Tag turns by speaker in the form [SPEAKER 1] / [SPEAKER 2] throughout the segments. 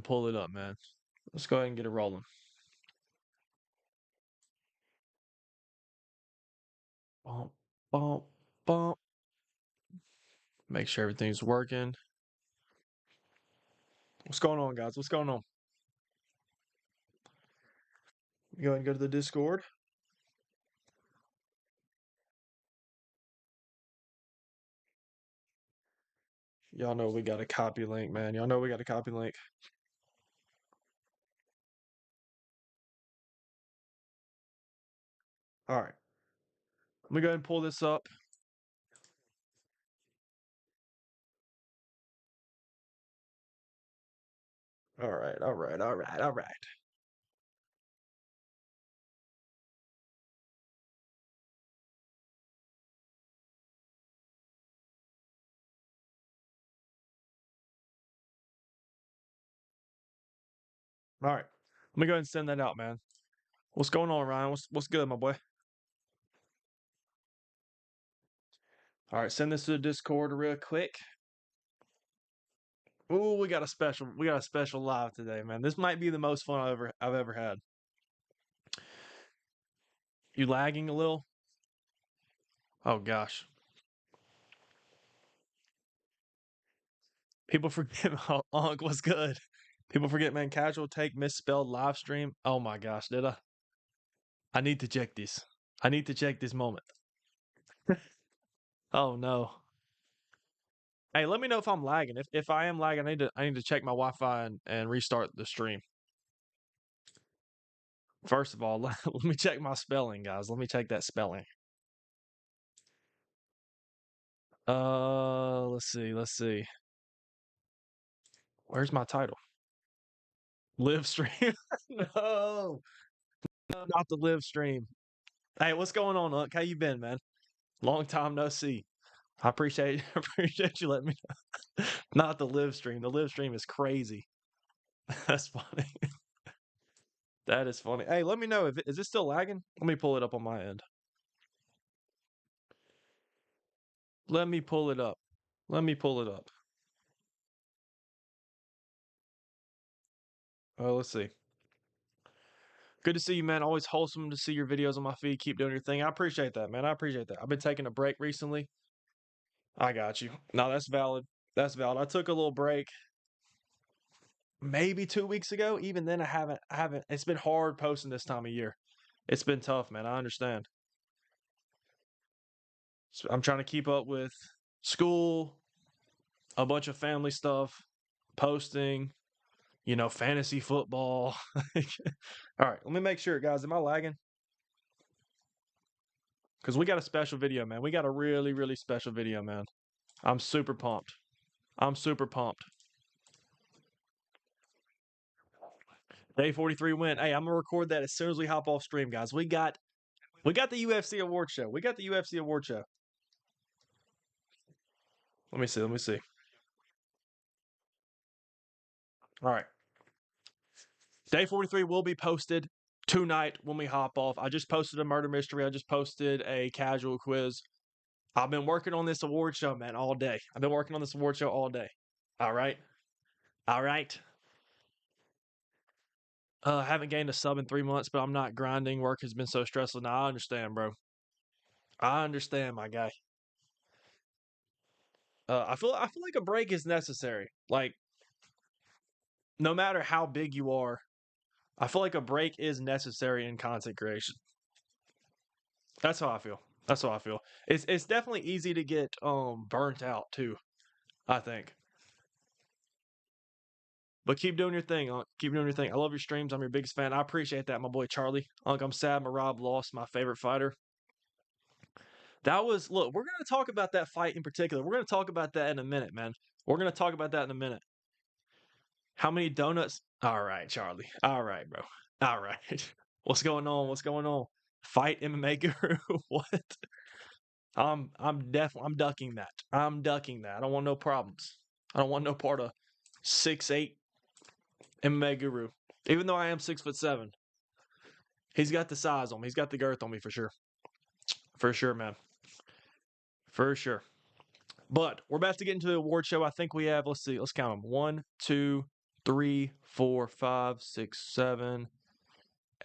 [SPEAKER 1] and pull it up, man. Let's go ahead and get it rolling. Bump, bump, bump. Make sure everything's working. What's going on, guys? What's going on? Go ahead and go to the Discord. Y'all know we got a copy link, man. Y'all know we got a copy link. All right. Let me go ahead and pull this up. All right, all right, all right, all right. All right. Let me go ahead and send that out, man. What's going on, Ryan? What's good, my boy? All right, send this to the Discord real quick. Ooh, we got a special live today, man. This might be the most fun I've ever had. You lagging a little? Oh gosh. People forget Unc, what's good? People forget, man, casual take misspelled live stream. Oh my gosh, did I? I need to check this. I need to check this moment. Oh no. Hey, let me know if I'm lagging. If I am lagging, I need to check my Wi-Fi and restart the stream. First of all, let me check my spelling, guys. Let me check that spelling. Let's see, let's see. Where's my title? Live stream. No, no, not the live stream. Hey, what's going on, Unc? How you been, man? Long time no see. I appreciate appreciate you letting me know. Not the live stream. The live stream is crazy. That's funny. That is funny. Hey, let me know if is it still lagging? Let me pull it up on my end. Let me pull it up. Let me pull it up. Let's see. Good to see you, man. Always wholesome to see your videos on my feed. Keep doing your thing. I appreciate that, man. I appreciate that. I've been taking a break recently. I got you. No, that's valid. That's valid. I took a little break maybe 2 weeks ago. Even then, I haven't. It's been hard posting this time of year. It's been tough, man. I understand. So I'm trying to keep up with school, a bunch of family stuff, posting, fantasy football. All right, let me make sure, guys. Am I lagging? Because we got a special video, man. We got a really, really special video, man. I'm super pumped. I'm super pumped. Day 43 win. Hey, I'm gonna record that as soon as we hop off stream, guys. We got the UFC Award Show. We got the UFC Award Show. Let me see. Let me see. All right. Day 43 will be posted tonight when we hop off. I just posted a murder mystery. I just posted a casual quiz. I've been working on this award show, man, all day. I've been working on this award show all day. All right. All right. I haven't gained a sub in 3 months, but I'm not grinding. Work has been so stressful. Now I understand, bro. I understand, my guy. I feel like a break is necessary. Like, no matter how big you are, I feel like a break is necessary in content creation. That's how I feel. That's how I feel. It's definitely easy to get burnt out too, I think. But keep doing your thing, Unc. Keep doing your thing. I love your streams. I'm your biggest fan. I appreciate that, my boy Charlie. Unc, I'm sad Marab lost, my favorite fighter. Look, we're gonna talk about that fight in particular. We're gonna talk about that in a minute, man. We're gonna talk about that in a minute. How many donuts? All right, Charlie. All right, bro. All right. What's going on? What's going on? Fight MMA guru? What? I'm ducking that. I'm ducking that. I don't want no problems. I don't want no part of 6'8" MMA guru. Even though I am 6'7", he's got the size on me. He's got the girth on me for sure. For sure, man. For sure. But we're about to get into the award show. I think we have, let's see, let's count them. 1, 2, 3, 4, 5, 6, 7,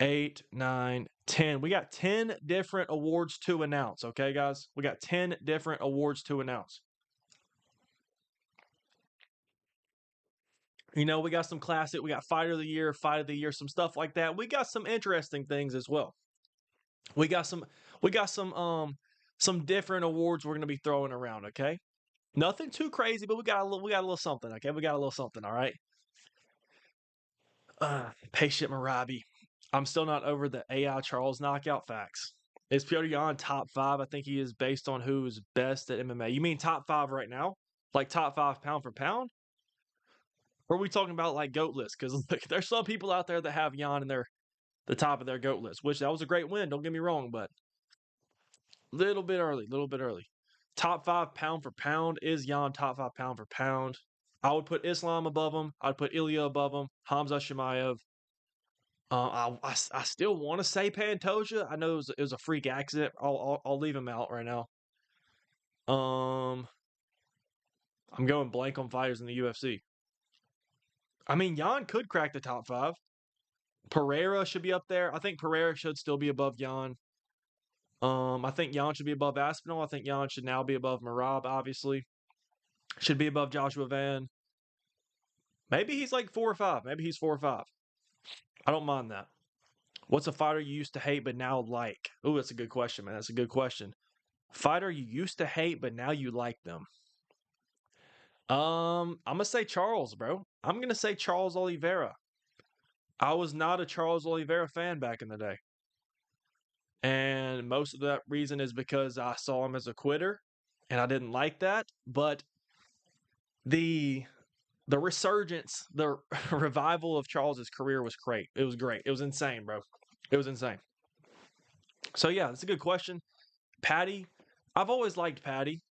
[SPEAKER 1] 8, 9, 10. We got 10 different awards to announce, okay, guys? We got 10 different awards to announce. You know, we got some classic, we got Fighter of the Year, Fight of the Year, some stuff like that. We got some interesting things as well. We got some different awards we're gonna be throwing around, okay? Nothing too crazy, but we got a little something, okay? We got a little something, all right? Patient Marabi. I'm still not over the AI Charles knockout facts. Is Petr Yan top 5? I think he is based on who's best at MMA. You mean top 5 right now? Like top 5 pound for pound? Or are we talking about like GOAT list? Because there's some people out there that have Yan in the top of their GOAT list, which that was a great win. Don't get me wrong, but little bit early. Top 5 pound for pound. Is Yan top 5 pound for pound? I would put Islam above him. I'd put Ilya above him. Hamza Chimaev. I still want to say Pantoja. I know it was a freak accident. I'll leave him out right now. I'm going blank on fighters in the UFC. I mean, Yan could crack the top 5. Pereira should be up there. I think Pereira should still be above Yan. I think Yan should be above Aspinall. I think Yan should now be above Merab, obviously. Should be above Joshua Van. Maybe he's like 4 or 5. Maybe he's 4 or 5. I don't mind that. What's a fighter you used to hate but now like? Ooh, that's a good question, man. That's a good question. Fighter you used to hate but now you like them. I'm gonna say Charles, bro. I'm gonna say Charles Oliveira. I was not a Charles Oliveira fan back in the day. And most of that reason is because I saw him as a quitter and I didn't like that. But the resurgence, the revival of Charles's career was great. It was great. It was insane, bro. It was insane. So yeah, that's a good question. Patty, I've always liked Patty.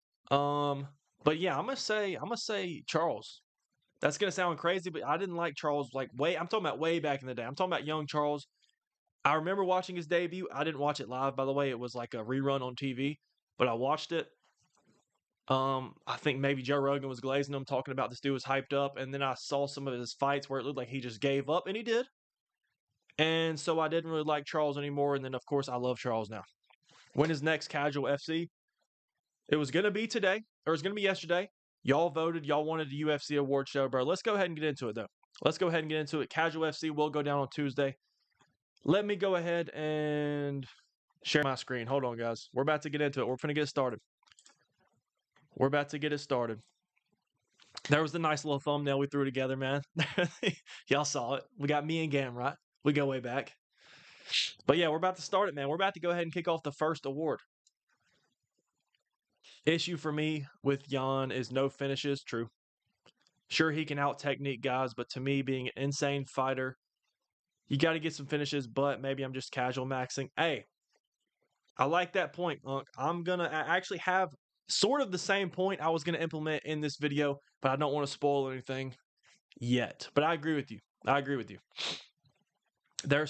[SPEAKER 1] But yeah, I'm gonna say Charles. That's gonna sound crazy, but I didn't like Charles I'm talking about way back in the day. I'm talking about young Charles. I remember watching his debut. I didn't watch it live, by the way. It was like a rerun on TV, but I watched it. I think maybe Joe Rogan was glazing him, talking about this dude was hyped up, and then I saw some of his fights where it looked like he just gave up, and he did. And so I didn't really like Charles anymore. And then of course I love Charles now. When is next Casual FC? It was gonna be today, or it was gonna be yesterday. Y'all voted. Y'all wanted the UFC Award Show, bro. Let's go ahead and get into it, though. Let's go ahead and get into it. Casual FC will go down on Tuesday. Let me go ahead and share my screen. Hold on, guys. We're about to get into it. We're going to get started. We're about to get it started. There was the nice little thumbnail we threw together, man. Y'all saw it. We got me and Gamrot. We go way back. But yeah, we're about to start it, man. We're about to go ahead and kick off the first award. Issue for me with Yan is no finishes. True. Sure, he can out-technique guys, but to me, being an insane fighter, you got to get some finishes, but maybe I'm just casual maxing. Hey, I like that point, Unc. I'm going to actually have sort of the same point I was going to implement in this video, but I don't want to spoil anything yet. But I agree with you. I agree with you. I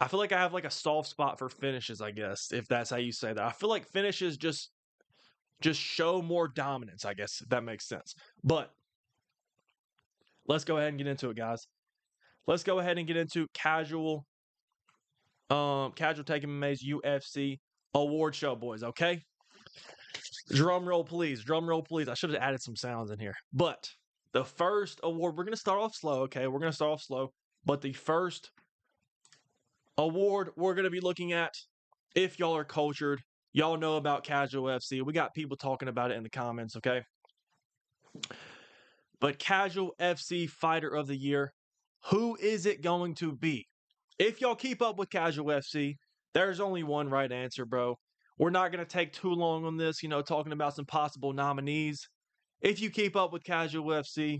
[SPEAKER 1] feel like I have like a soft spot for finishes, I guess, if that's how you say that. I feel like finishes just show more dominance, I guess, if that makes sense. But let's go ahead and get into it, guys. Let's go ahead and get into CasualTakeMMA's UFC Award Show, boys, okay? Drum roll, please. Drum roll, please. I should have added some sounds in here. But the first award, we're going to start off slow, okay? We're going to start off slow. But the first award we're going to be looking at, if y'all are cultured, y'all know about Casual FC. We got people talking about it in the comments, okay? But Casual FC Fighter of the Year, who is it going to be? If y'all keep up with Casual FC, there's only one right answer, bro. We're not going to take too long on this, talking about some possible nominees. If you keep up with Casual FC,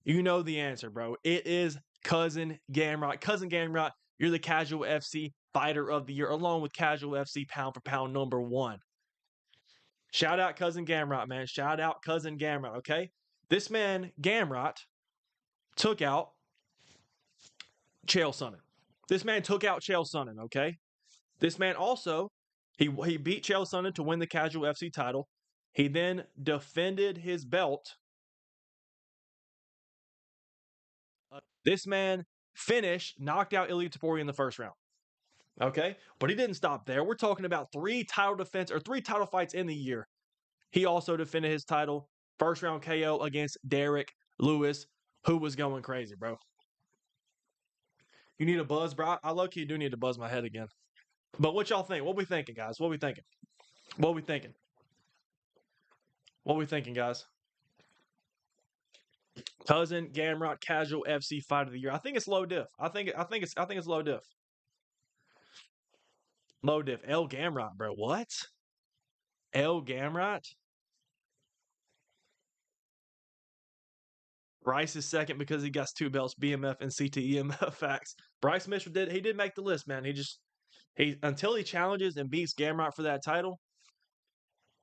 [SPEAKER 1] you know the answer, bro. It is Cousin Gamrot. Cousin Gamrot, you're the Casual FC Fighter of the Year, along with Casual FC Pound for Pound number 1. Shout out Cousin Gamrot, man. Shout out Cousin Gamrot, okay? This man, Gamrot, took out Chael Sonnen. This man took out Chael Sonnen, okay? This man also, he beat Chael Sonnen to win the Casual FC title. He then defended his belt This man finished, knocked out Ilya Taporia in the first round. Okay, but he didn't stop there. We're talking about 3 title fights in the year. He also defended his title, first round KO against Derek Lewis, who was going crazy, bro. You need a buzz, bro? I low-key do need to buzz my head again. But what y'all think? What we thinking, guys? What we thinking? What we thinking? What we thinking, guys? Cousin Gamrot Casual FC Fight of the Year. I think it's low diff. I think it's low diff. Low diff. L Gamrot, bro. What? L Gamrot? Bryce is second because he got 2 belts, BMF and CTEMF facts. Bryce Mitchell did make the list, man. He until he challenges and beats Gamrot for that title,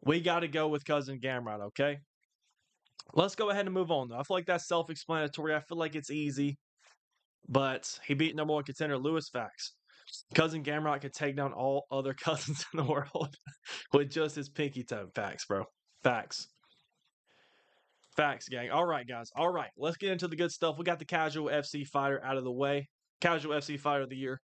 [SPEAKER 1] we got to go with cousin Gamrot, okay? Let's go ahead and move on, though. I feel like that's self-explanatory. I feel like it's easy. But he beat number 1 contender Lewis facts. Cousin Gamrot could take down all other cousins in the world with just his pinky toe. Facts, bro. Facts. Facts, gang. All right, guys. All right. Let's get into the good stuff. We got the Casual FC fighter out of the way. Casual FC fighter of the year.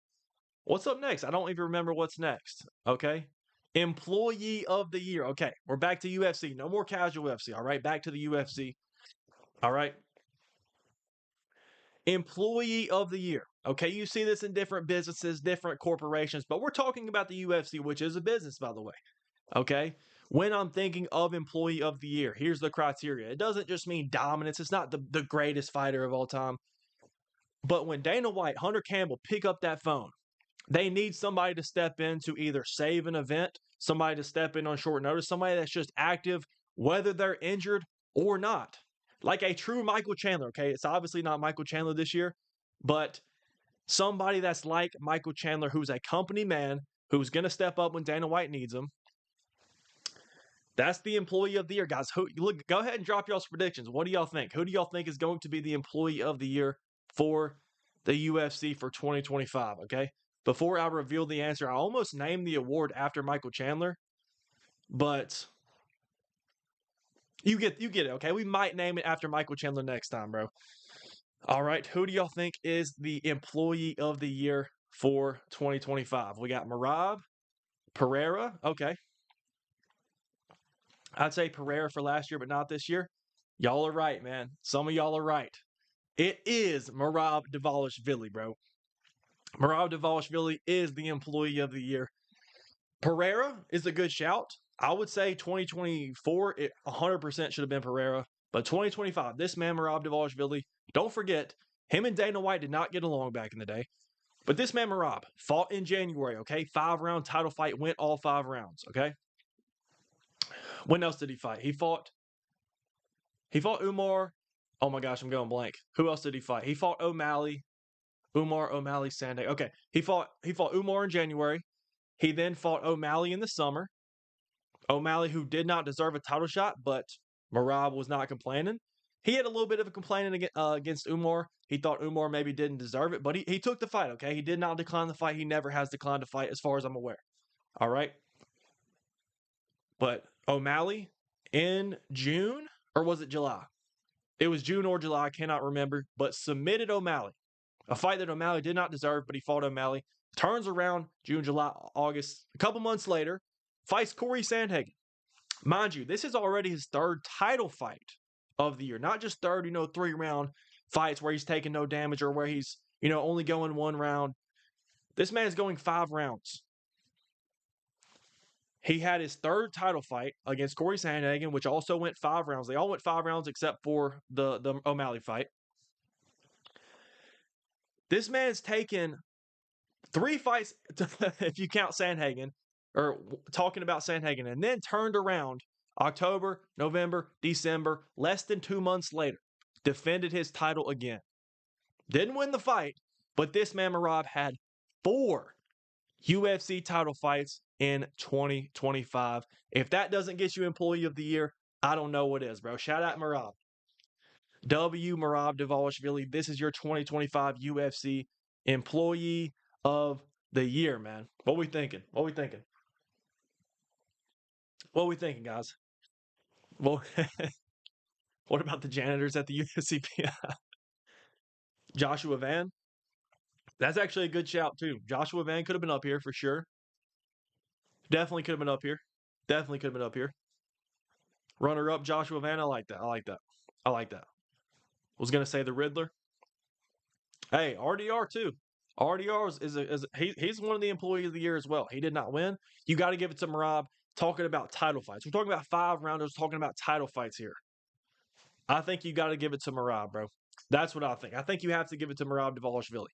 [SPEAKER 1] What's up next? I don't even remember what's next. Okay. Employee of the year. Okay. We're back to UFC. No more casual UFC. All right. Back to the UFC. All right. Employee of the year. Okay. You see this in different businesses, different corporations, but we're talking about the UFC, which is a business, by the way. Okay. When I'm thinking of employee of the year, here's the criteria. It doesn't just mean dominance. It's not the greatest fighter of all time. But when Dana White, Hunter Campbell pick up that phone, they need somebody to step in to either save an event, somebody to step in on short notice, somebody that's just active, whether they're injured or not. Like a true Michael Chandler, okay? It's obviously not Michael Chandler this year, but somebody that's like Michael Chandler, who's a company man, who's going to step up when Dana White needs him. That's the employee of the year, guys. Look, go ahead and drop y'all's predictions. What do y'all think? Who do y'all think is going to be the employee of the year for the UFC for 2025? Okay. Before I reveal the answer, I almost named the award after Michael Chandler, but you get it. Okay. We might name it after Michael Chandler next time, bro. All right. Who do y'all think is the employee of the year for 2025? We got Merab, Pereira. Okay. I'd say Pereira for last year, but not this year. Y'all are right, man. Some of y'all are right. It is Merab Dvalishvili, bro. Merab Dvalishvili is the employee of the year. Pereira is a good shout. I would say 2024, it 100% should have been Pereira. But 2025, this man, Merab Dvalishvili, don't forget, him and Dana White did not get along back in the day. But this man, Merab, fought in January, okay? 5-round title fight, went all 5 rounds, okay? When else did he fight? He fought Umar. Oh my gosh, I'm going blank. Who else did he fight? He fought O'Malley. Umar O'Malley Sandek. Okay. He fought Umar in January. He then fought O'Malley in the summer. O'Malley, who did not deserve a title shot, but Merab was not complaining. He had a little bit of a complaining against Umar. He thought Umar maybe didn't deserve it, but he took the fight, okay? He did not decline the fight. He never has declined a fight as far as I'm aware. All right? But O'Malley in June, or was it July? It was June or July, I cannot remember, but submitted O'Malley. A fight that O'Malley did not deserve, but he fought O'Malley. Turns around June, July, August, a couple months later, fights Corey Sandhagen. Mind you, this is already his 3rd title fight of the year. Not just 3rd, 3-round fights where he's taking no damage or where he's, only going 1 round. This man's going 5 rounds. He had his 3rd title fight against Corey Sandhagen, which also went 5 rounds. They all went 5 rounds except for the O'Malley fight. This man's taken 3 fights, if you count Sandhagen, or talking about Sandhagen, and then turned around October, November, December, less than 2 months later, defended his title again. Didn't win the fight, but this man, Merab, had 4 UFC title fights in 2025. If that doesn't get you employee of the year, I don't know what is, bro. Shout out Merab. Merab Dvalishvili. This is your 2025 UFC employee of the year, man. What we thinking? What we thinking? What we thinking, guys? Well, what about the janitors at the UFC? Joshua Van. That's actually a good shout, too. Joshua Van could have been up here for sure. Definitely could have been up here. Definitely could have been up here. Runner up, Joshua Van. I like that. I like that. I like that. Was going to say the Riddler. Hey, RDR, too. RDR he's one of the employees of the year as well. He did not win. You got to give it to Merab. Talking about title fights. We're talking about 5 rounders, talking about title fights here. I think you got to give it to Merab, bro. That's what I think. I think you have to give it to Merab Dvalishvili.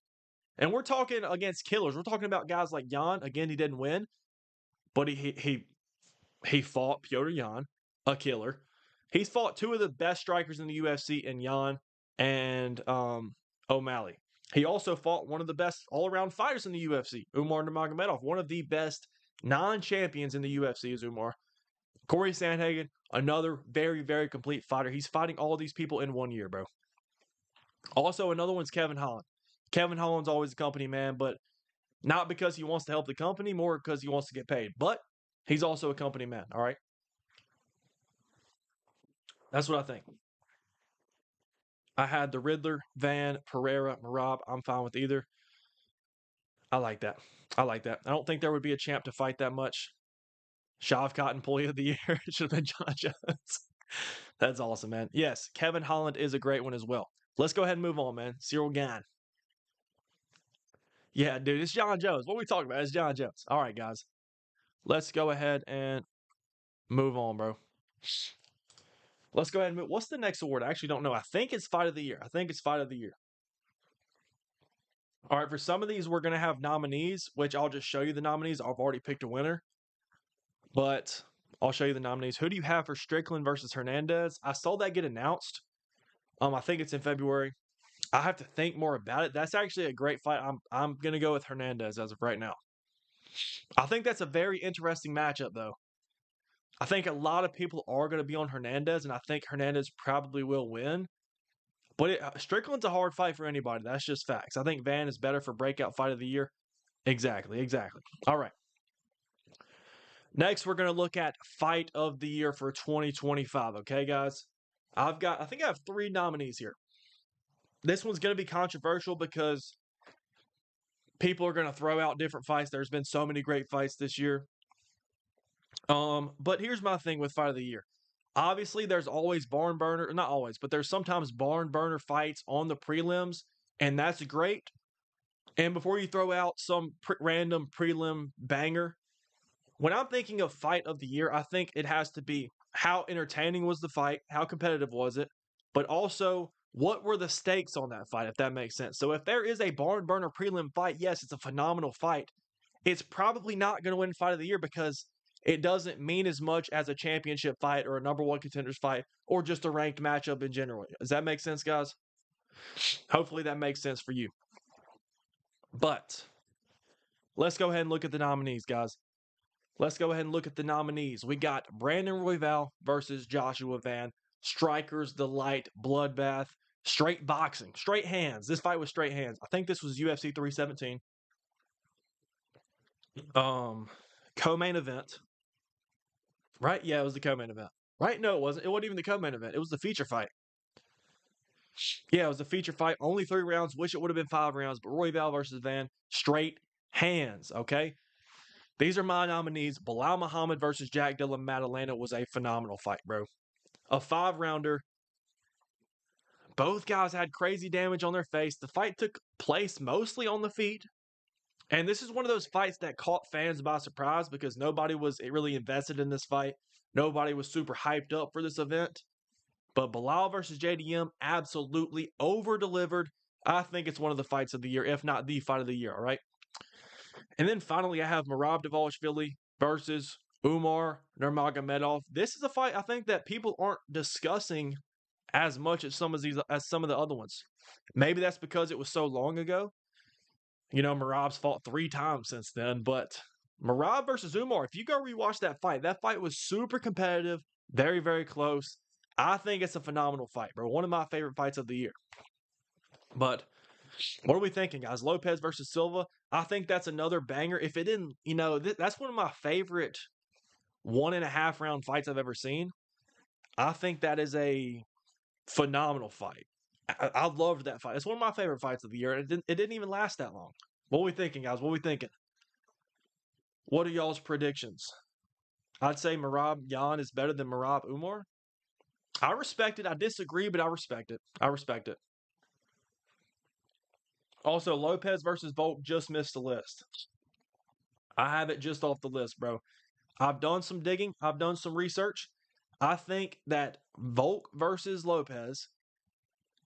[SPEAKER 1] And we're talking against killers. We're talking about guys like Jan. Again, he didn't win, but he fought Petr Yan, a killer. He's fought 2 of the best strikers in the UFC in Yan and O'Malley. He also fought one of the best all-around fighters in the UFC, Umar Nurmagomedov. One of the best non-champions in the UFC is Umar. Corey Sandhagen, another very, very complete fighter. He's fighting all these people in 1 year, bro. Also, another one's Kevin Holland. Kevin Holland's always a company man, but not because he wants to help the company, more because he wants to get paid. But he's also a company man, all right? That's what I think. I had the Riddler, Van, Pereira, Merab. I'm fine with either. I like that. I like that. I don't think there would be a champ to fight that much. Shavkat Employee of the Year. It should have been John Jones. That's awesome, man. Yes, Kevin Holland is a great one as well. Let's go ahead and move on, man. Cyril Gane. Yeah, dude, it's John Jones. What are we talking about? It's John Jones. All right, guys. Let's go ahead and move on, bro. Let's go ahead and move. What's the next award? I actually don't know. I think it's Fight of the Year. I think it's Fight of the Year. All right, for some of these, we're going to have nominees, which I'll just show you the nominees. I've already picked a winner, but I'll show you the nominees. Who do you have for Strickland versus Hernandez? I saw that get announced. I think it's in February. I have to think more about it. That's actually a great fight. I'm going to go with Hernandez as of right now. I think that's a very interesting matchup, though. I think a lot of people are going to be on Hernandez, and I think Hernandez probably will win. But Strickland's a hard fight for anybody. That's just facts. I think Van is better for breakout fight of the year. Exactly. All right. Next, we're going to look at fight of the year for 2025. Okay, guys? I think I have 3 nominees here. This one's going to be controversial because people are going to throw out different fights. There's been so many great fights this year. But here's my thing with fight of the year. Obviously, there's always barn burner, not always, but there's sometimes barn burner fights on the prelims, and that's great. And before you throw out some random prelim banger, when I'm thinking of fight of the year, I think it has to be how entertaining was the fight, how competitive was it, but also what were the stakes on that fight, if that makes sense. So if there is a barn burner prelim fight, yes, it's a phenomenal fight. It's probably not going to win fight of the year because it doesn't mean as much as a championship fight or a number 1 contenders fight or just a ranked matchup in general. Does that make sense, guys? Hopefully that makes sense for you. But let's go ahead and look at the nominees, guys. Let's go ahead and look at the nominees. We got Brandon Royval versus Joshua Van. Strikers Delight bloodbath. Straight boxing. Straight hands. This fight was straight hands. I think this was UFC 317. Co-main event. Right? Yeah, it was the co-main event. Right? No, it wasn't. It wasn't even the co-main event. It was the feature fight. Yeah, it was a feature fight. Only 3 rounds. Wish it would have been 5 rounds. But Royval versus Van. Straight hands. Okay? These are my nominees. Bilal Muhammad versus Jack Dilla Maddalena was a phenomenal fight, bro. A 5-rounder. Both guys had crazy damage on their face. The fight took place mostly on the feet. And this is one of those fights that caught fans by surprise because nobody was really invested in this fight. Nobody was super hyped up for this event. But Bilal versus JDM absolutely over-delivered. I think it's one of the fights of the year, if not the fight of the year, all right? And then finally, I have Merab Dvalishvili versus Umar Nurmagomedov. This is a fight I think that people aren't discussing as much as some of the other ones. Maybe that's because it was so long ago. You know, Merab's fought 3 times since then, but Merab versus Umar, if you go rewatch that fight was super competitive, very, very close. I think it's a phenomenal fight, bro. One of my favorite fights of the year. But what are we thinking, guys? Lopez versus Silva. I think that's another banger. If it didn't, that's one of my favorite 1.5 round fights I've ever seen. I think that is a phenomenal fight. I loved that fight. It's one of my favorite fights of the year. It didn't even last that long. What are we thinking, guys? What are we thinking? What are y'all's predictions? I'd say Merab Yan is better than Merab Umar. I respect it. I disagree, but I respect it. I respect it. Also, Lopez versus Volk just missed the list. I have it just off the list, bro. I've done some digging. I've done some research. I think that Volk versus Lopez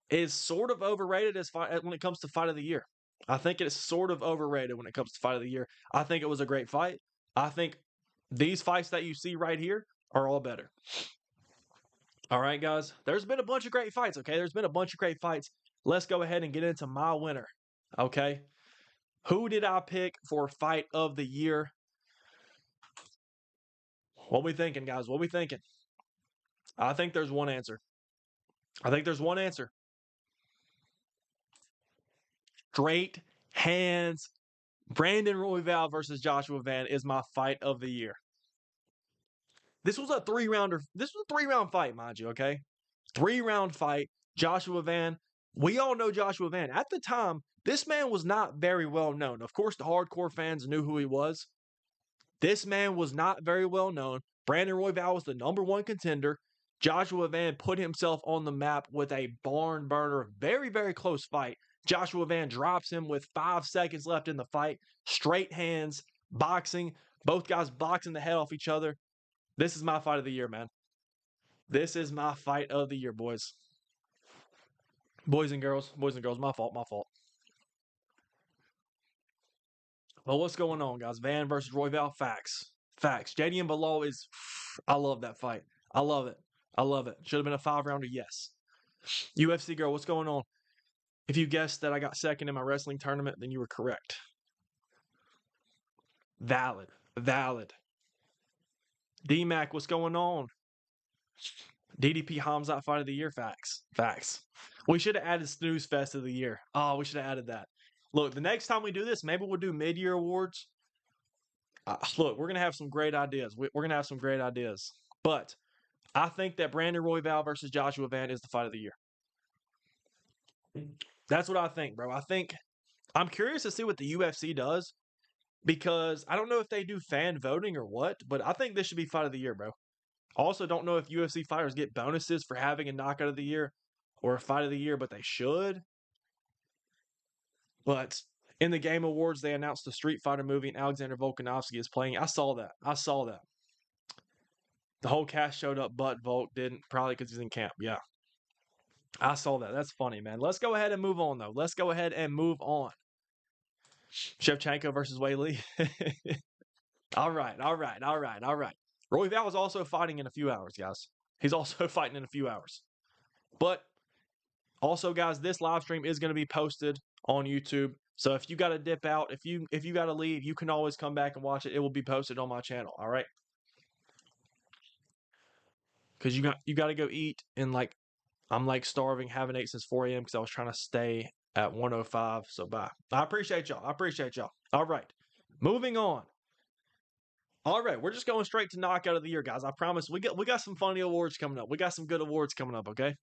[SPEAKER 1] is sort of overrated when it comes to fight of the year. I think it's sort of overrated when it comes to fight of the year. I think it was a great fight. I think these fights that you see right here are all better. All right, guys. There's been a bunch of great fights, okay? There's been a bunch of great fights. Let's go ahead and get into my winner, okay? Who did I pick for fight of the year? What we thinking, guys? What we thinking? I think there's one answer. I think there's one answer. Straight hands. Brandon Royval versus Joshua Van is my fight of the year. This was a 3-rounder. This was a 3-round fight, mind you, okay? 3-round fight. Joshua Van. We all know Joshua Van. At the time, this man was not very well known. Of course, the hardcore fans knew who he was. This man was not very well known. Brandon Royval was the #1 contender. Joshua Van put himself on the map with a barn burner, very, very close fight. Joshua Van drops him with 5 seconds left in the fight. Straight hands, boxing. Both guys boxing the head off each other. This is my fight of the year, man. This is my fight of the year, boys. Boys and girls. My fault. Well, what's going on, guys? Van versus Royval. Facts. JD and Bilal is... I love that fight. I love it. Should have been a 5-rounder, yes. UFC girl, what's going on? If you guessed that I got second in my wrestling tournament, then you were correct. Valid. D-Mac, what's going on? DDP Hamzat fight of the year. Facts. We should have added Snooze Fest of the year. Oh, we should have added that. Look, the next time we do this, maybe we'll do mid-year awards. Look, we're going to have some great ideas. We're going to have some great ideas. But I think that Brandon Royval versus Joshua Van is the fight of the year. That's what I think, bro. I'm curious to see what the UFC does because I don't know if they do fan voting or what, but I think this should be fight of the year, bro. Also, don't know if UFC fighters get bonuses for having a knockout of the year or a fight of the year, but they should. But in the Game Awards, they announced the Street Fighter movie and Alexander Volkanovski is playing. I saw that. The whole cast showed up, but Volk didn't, probably because he's in camp. Yeah. I saw that. That's funny, man. Let's go ahead and move on, though. Shevchenko versus Wei Li. All right. Royval is also fighting in a few hours, guys. He's also fighting in a few hours. But also, guys, this live stream is going to be posted on YouTube. So if you got to dip out, if you got to leave, you can always come back and watch it. It will be posted on my channel. All right. Because you got to go eat and I'm starving, haven't ate since 4 a.m. because I was trying to stay at 105. So bye. I appreciate y'all. All right. Moving on. All right, we're just going straight to knockout of the year, guys. I promise we got some funny awards coming up. We got some good awards coming up, okay?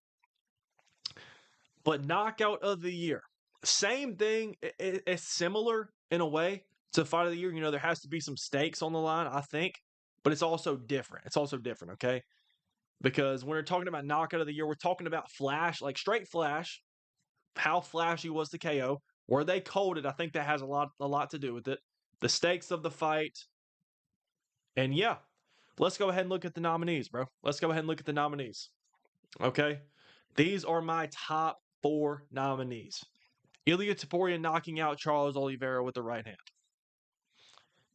[SPEAKER 1] But knockout of the year. Same thing. It's similar in a way to fight of the year. You know, there has to be some stakes on the line, I think. But it's also different. Okay? Because when we're talking about knockout of the year, we're talking about flash, like straight flash, how flashy was the KO, where they called it. I think that has a lot to do with it. The stakes of the fight. And yeah, let's go ahead and look at the nominees, bro. Okay? These are my top 4 nominees. Ilya Taporia knocking out Charles Oliveira with the right hand.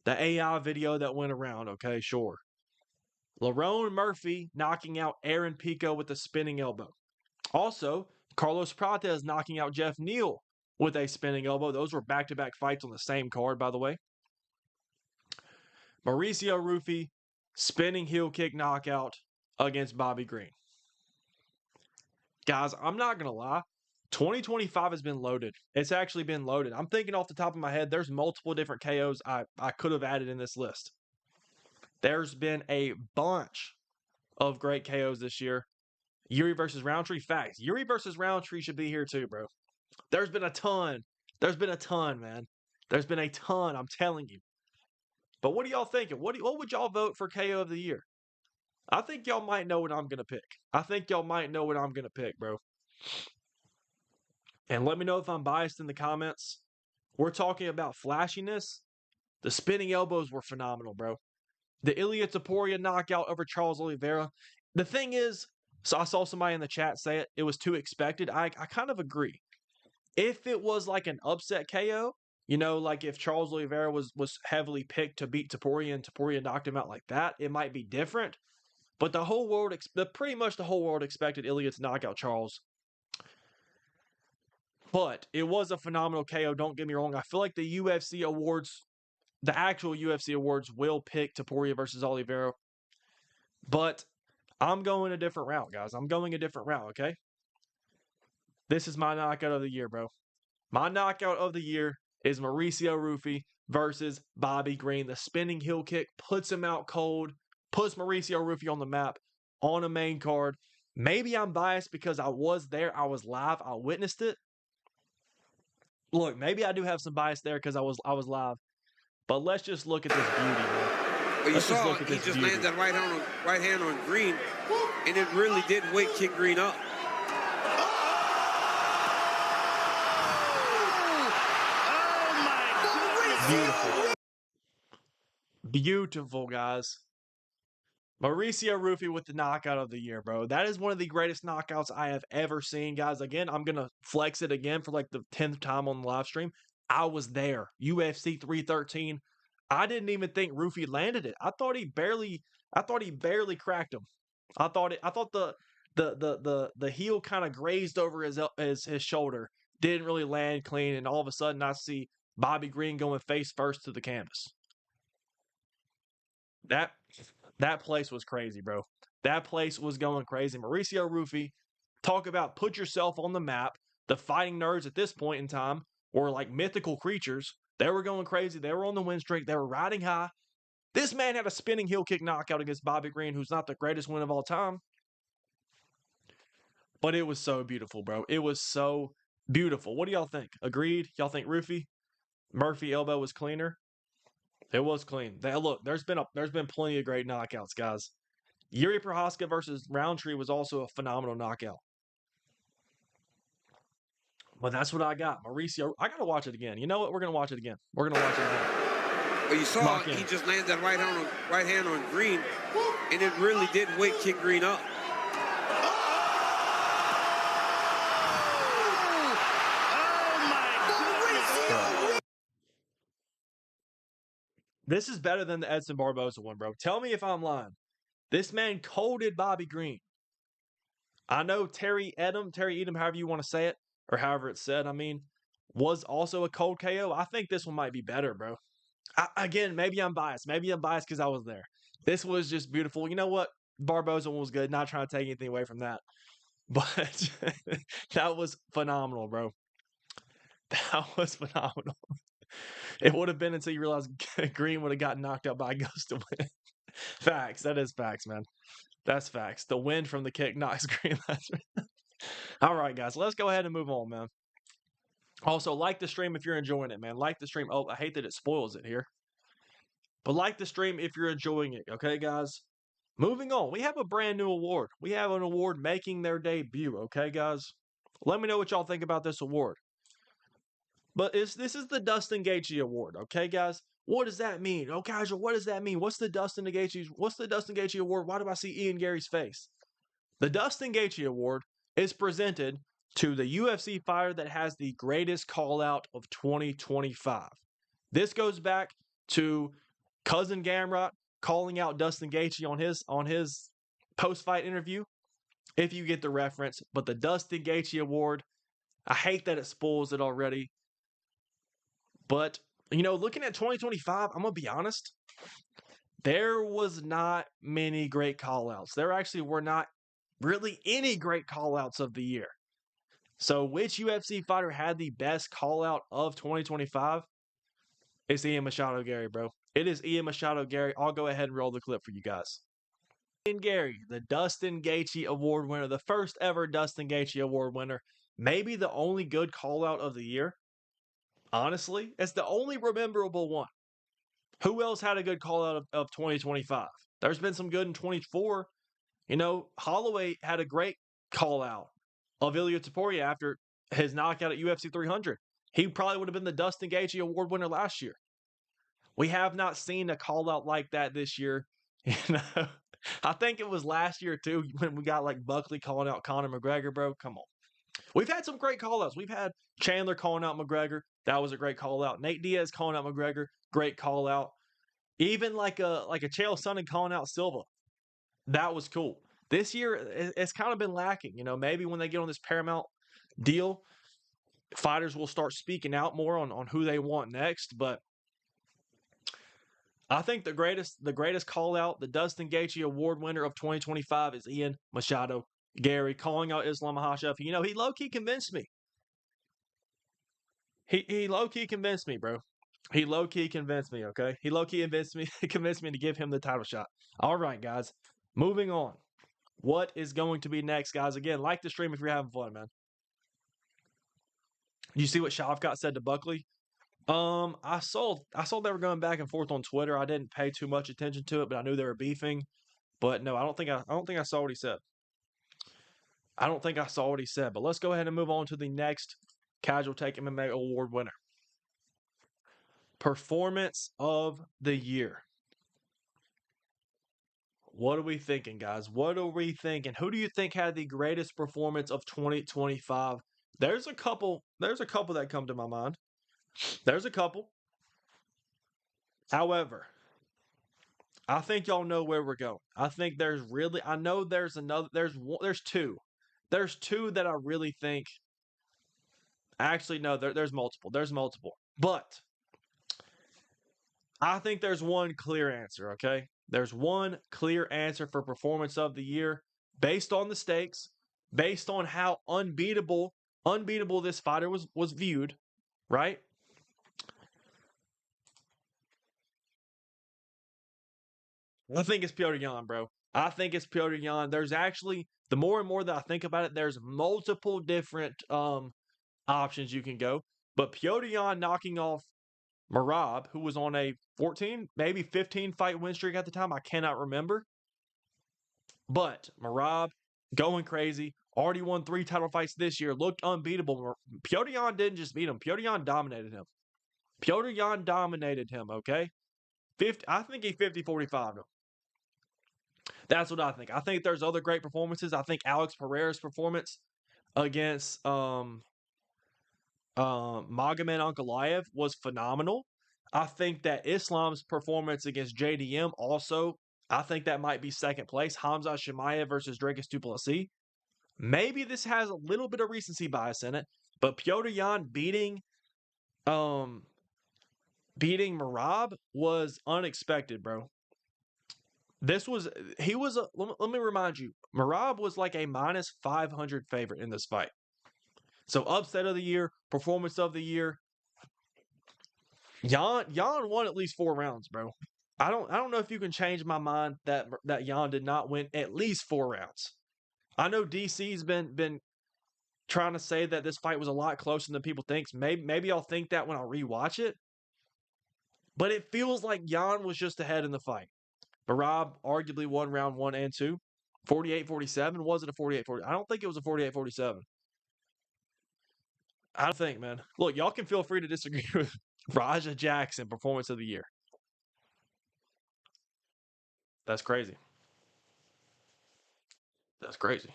[SPEAKER 1] The AI video that went around, okay, sure. Lerone Murphy knocking out Aaron Pico with a spinning elbow. Also, Carlos Prates knocking out Jeff Neal with a spinning elbow. Those were back-to-back fights on the same card, by the way. Mauricio Rufy, spinning heel kick knockout against Bobby Green. Guys, I'm not going to lie. 2025 has been loaded. It's actually been loaded. I'm thinking off the top of my head, there's multiple different KOs I could have added in this list. There's been a bunch of great KOs this year. Yuri versus Roundtree, facts. Yuri versus Roundtree should be here too, bro. There's been a ton. There's been a ton, man. There's been a ton, I'm telling you. But what are y'all thinking? What would y'all vote for KO of the year? I think y'all might know what I'm going to pick. I think y'all might know what I'm going to pick, bro. And let me know if I'm biased in the comments. We're talking about flashiness. The spinning elbows were phenomenal, bro. The Ilia Topuria knockout over Charles Oliveira. The thing is, so I saw somebody in the chat say it was too expected. I kind of agree. If it was like an upset KO, you know, like if Charles Oliveira was heavily picked to beat Topuria and Topuria knocked him out like that, it might be different. But the whole world, pretty much the whole world expected Ilia to knock out Charles. But it was a phenomenal KO. Don't get me wrong. I feel like the UFC awards, the actual UFC awards, will pick Topuria versus Oliveira. But I'm going a different route, guys. I'm going a different route, okay? This is my knockout of the year, bro. My knockout of the year is Mauricio Rufy versus Bobby Green. The spinning heel kick puts him out cold, puts Mauricio Rufy on the map, on a main card. Maybe I'm biased because I was there. I was live. I witnessed it. Look, maybe I do have some bias there because I was live. But let's just look at this beauty, man.
[SPEAKER 2] Well, you saw he just landed that right hand on Green, and it really did wake kick Green up.
[SPEAKER 1] Beautiful. Beautiful, guys. Mauricio Rufy with the knockout of the year, bro. That is one of the greatest knockouts I have ever seen, guys. Again, I'm going to flex it again for like the 10th time on the live stream. I was there. UFC 313. I didn't even think Rufy landed it. I thought he barely cracked him. I thought the heel kind of grazed over his shoulder. Didn't really land clean, and all of a sudden I see Bobby Green going face first to the canvas. That place was crazy, bro. That place was going crazy. Mauricio Rufy, talk about put yourself on the map. The fighting nerds at this point in time were like mythical creatures. They were going crazy. They were on the win streak. They were riding high. This man had a spinning heel kick knockout against Bobby Green, who's not the greatest win of all time. But it was so beautiful, bro. It was so beautiful. What do y'all think? Agreed? Y'all think Rufy? Murphy elbow was cleaner? It was clean. Look, there's been plenty of great knockouts, guys. Yuri Prohaska versus Roundtree was also a phenomenal knockout. But that's what I got. Mauricio, I got to watch it again. You know what? We're going to watch it again. We're going to watch it again.
[SPEAKER 2] Well, you saw he just landed that right hand on Green, and it really did wake kick Green up.
[SPEAKER 1] This is better than the Edson Barboza one, bro. Tell me if I'm lying. This man colded Bobby Green. I know Terry Edom, however you want to say it, or however it's said, I mean, was also a cold KO. I think this one might be better, bro. Again, maybe I'm biased. Maybe I'm biased because I was there. This was just beautiful. You know what? Barboza one was good. Not trying to take anything away from that. But that was phenomenal, bro. That was phenomenal. It would have been until you realize Green would have gotten knocked out by Ghost to win. Facts. That is facts, man. That's facts. The wind from the kick knocks Green. All right, guys. Let's go ahead and move on, man. Also, like the stream if you're enjoying it, man. Like the stream. Oh, I hate that it spoils it here. But like the stream if you're enjoying it, okay, guys? Moving on. We have a brand new award. We have an award making their debut, okay, guys? Let me know what y'all think about this award. But this is the Dustin Gaethje Award, okay, guys? What does that mean? Oh, Casual, what does that mean? What's the Dustin Gaethje Award? Why do I see Ian Gary's face? The Dustin Gaethje Award is presented to the UFC fighter that has the greatest call-out of 2025. This goes back to Cousin Gamrot calling out Dustin Gaethje on his post-fight interview, if you get the reference. But the Dustin Gaethje Award, I hate that it spoils it already. But, you know, looking at 2025, I'm going to be honest, there was not many great call-outs. There actually were not really any great call-outs of the year. So which UFC fighter had the best call-out of 2025? It's Ian Machado Gary, bro. It is Ian Machado Gary. I'll go ahead and roll the clip for you guys. And Gary, the Dustin Gaethje Award winner, the first ever Dustin Gaethje Award winner, maybe the only good call out of the year. Honestly, it's the only rememberable one. Who else had a good call out of 2025? There's been some good in 24. You know, Holloway had a great call out of Ilya Topuria after his knockout at UFC 300. He probably would have been the Dustin Gaethje Award winner last year. We have not seen a call out like that this year. You know, I think it was last year too when we got like Buckley calling out Conor McGregor, bro. Come on. We've had some great call outs. We've had Chandler calling out McGregor. That was a great call out. Nate Diaz calling out McGregor. Great call out. Even like a Chael Sonnen calling out Silva. That was cool. This year, it's kind of been lacking. You know, maybe when they get on this Paramount deal, fighters will start speaking out more on who they want next. But I think the greatest call out, the Dustin Gaethje Award winner of 2025 is Ian Machado Gary calling out Islam Makhachev. You know, he low-key convinced me. He low-key convinced me, bro. He low-key convinced me, okay? He low-key convinced me to give him the title shot. All right, guys. Moving on. What is going to be next, guys? Again, like the stream if you're having fun, man. You see what Shavkat said to Buckley? I saw they were going back and forth on Twitter. I didn't pay too much attention to it, but I knew they were beefing. But no, I don't think I saw what he said. I don't think I saw what he said. But let's go ahead and move on to the next Casual Take MMA Award winner. Performance of the year. What are we thinking, guys? What are we thinking? Who do you think had the greatest performance of 2025? There's a couple that come to my mind. There's a couple. However, I think y'all know where we're going. I think there's two. There's two that I really think. Actually, no, there's multiple. There's multiple. But I think there's one clear answer, okay? There's one clear answer for performance of the year based on the stakes, based on how unbeatable this fighter was viewed, right? I think it's Petr Yan, bro. I think it's Petr Yan. There's actually, the more and more that I think about it, there's multiple different options you can go. But Petr Yan knocking off Merab, who was on a 14, maybe 15 fight win streak at the time. I cannot remember. But Merab going crazy. Already won 3 title fights this year. Looked unbeatable. Petr Yan didn't just beat him. Petr Yan dominated him. Petr Yan dominated him, okay? I think he 50-45 him. That's what I think. I think there's other great performances. I think Alex Pereira's performance against Magomed Ankalaev was phenomenal. I think that Islam's performance against JDM also, I think that might be second place. Hamza Chimaev versus Dricus du Plessis. Maybe this has a little bit of recency bias in it, but Petr Yan beating Merab was unexpected, bro. Let me remind you, Merab was like a minus 500 favorite in this fight. So upset of the year, performance of the year. Yan won at least 4 rounds, bro. I don't know if you can change my mind that Yan did not win at least 4 rounds. I know DC's been trying to say that this fight was a lot closer than people think. Maybe I'll think that when I rewatch it. But it feels like Yan was just ahead in the fight. Merab arguably won round 1 and 2. 48-47. Was it a 48-40? I don't think it was a 48-47. I don't think, man. Look, y'all can feel free to disagree with Raja Jackson, performance of the year. That's crazy. That's crazy.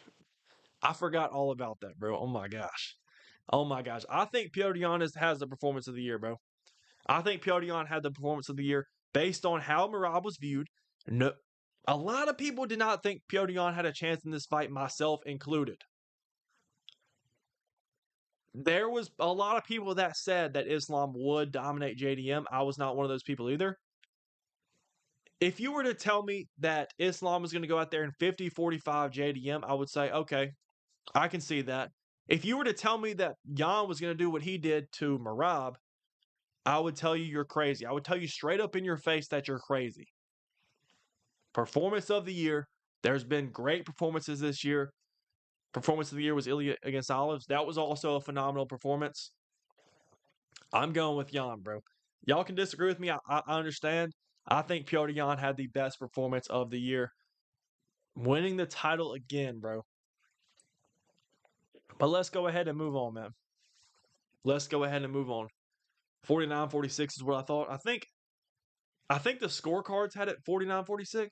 [SPEAKER 1] I forgot all about that, bro. Oh my gosh. Oh my gosh. I think Petr Yan has the performance of the year, bro. I think Petr Yan had the performance of the year based on how Merab was viewed. No, a lot of people did not think Petr Yan had a chance in this fight, myself included. There was a lot of people that said that Islam would dominate JDM. I was not one of those people either. If you were to tell me that Islam was going to go out there in 50-45 JDM, I would say, okay, I can see that. If you were to tell me that Yan was going to do what he did to Merab, I would tell you you're crazy. I would tell you straight up in your face that you're crazy. Performance of the year, There's been great performances this year. Performance of the year was Ilya against Olives. That was also a phenomenal performance. I'm going with Jan, bro. Y'all can disagree with me. I understand. I think Piotr Jan had the best performance of the year. Winning the title again, bro. But let's go ahead and move on, man. Let's go ahead and move on. 49-46 is what I thought. I think the scorecards had it 49-46.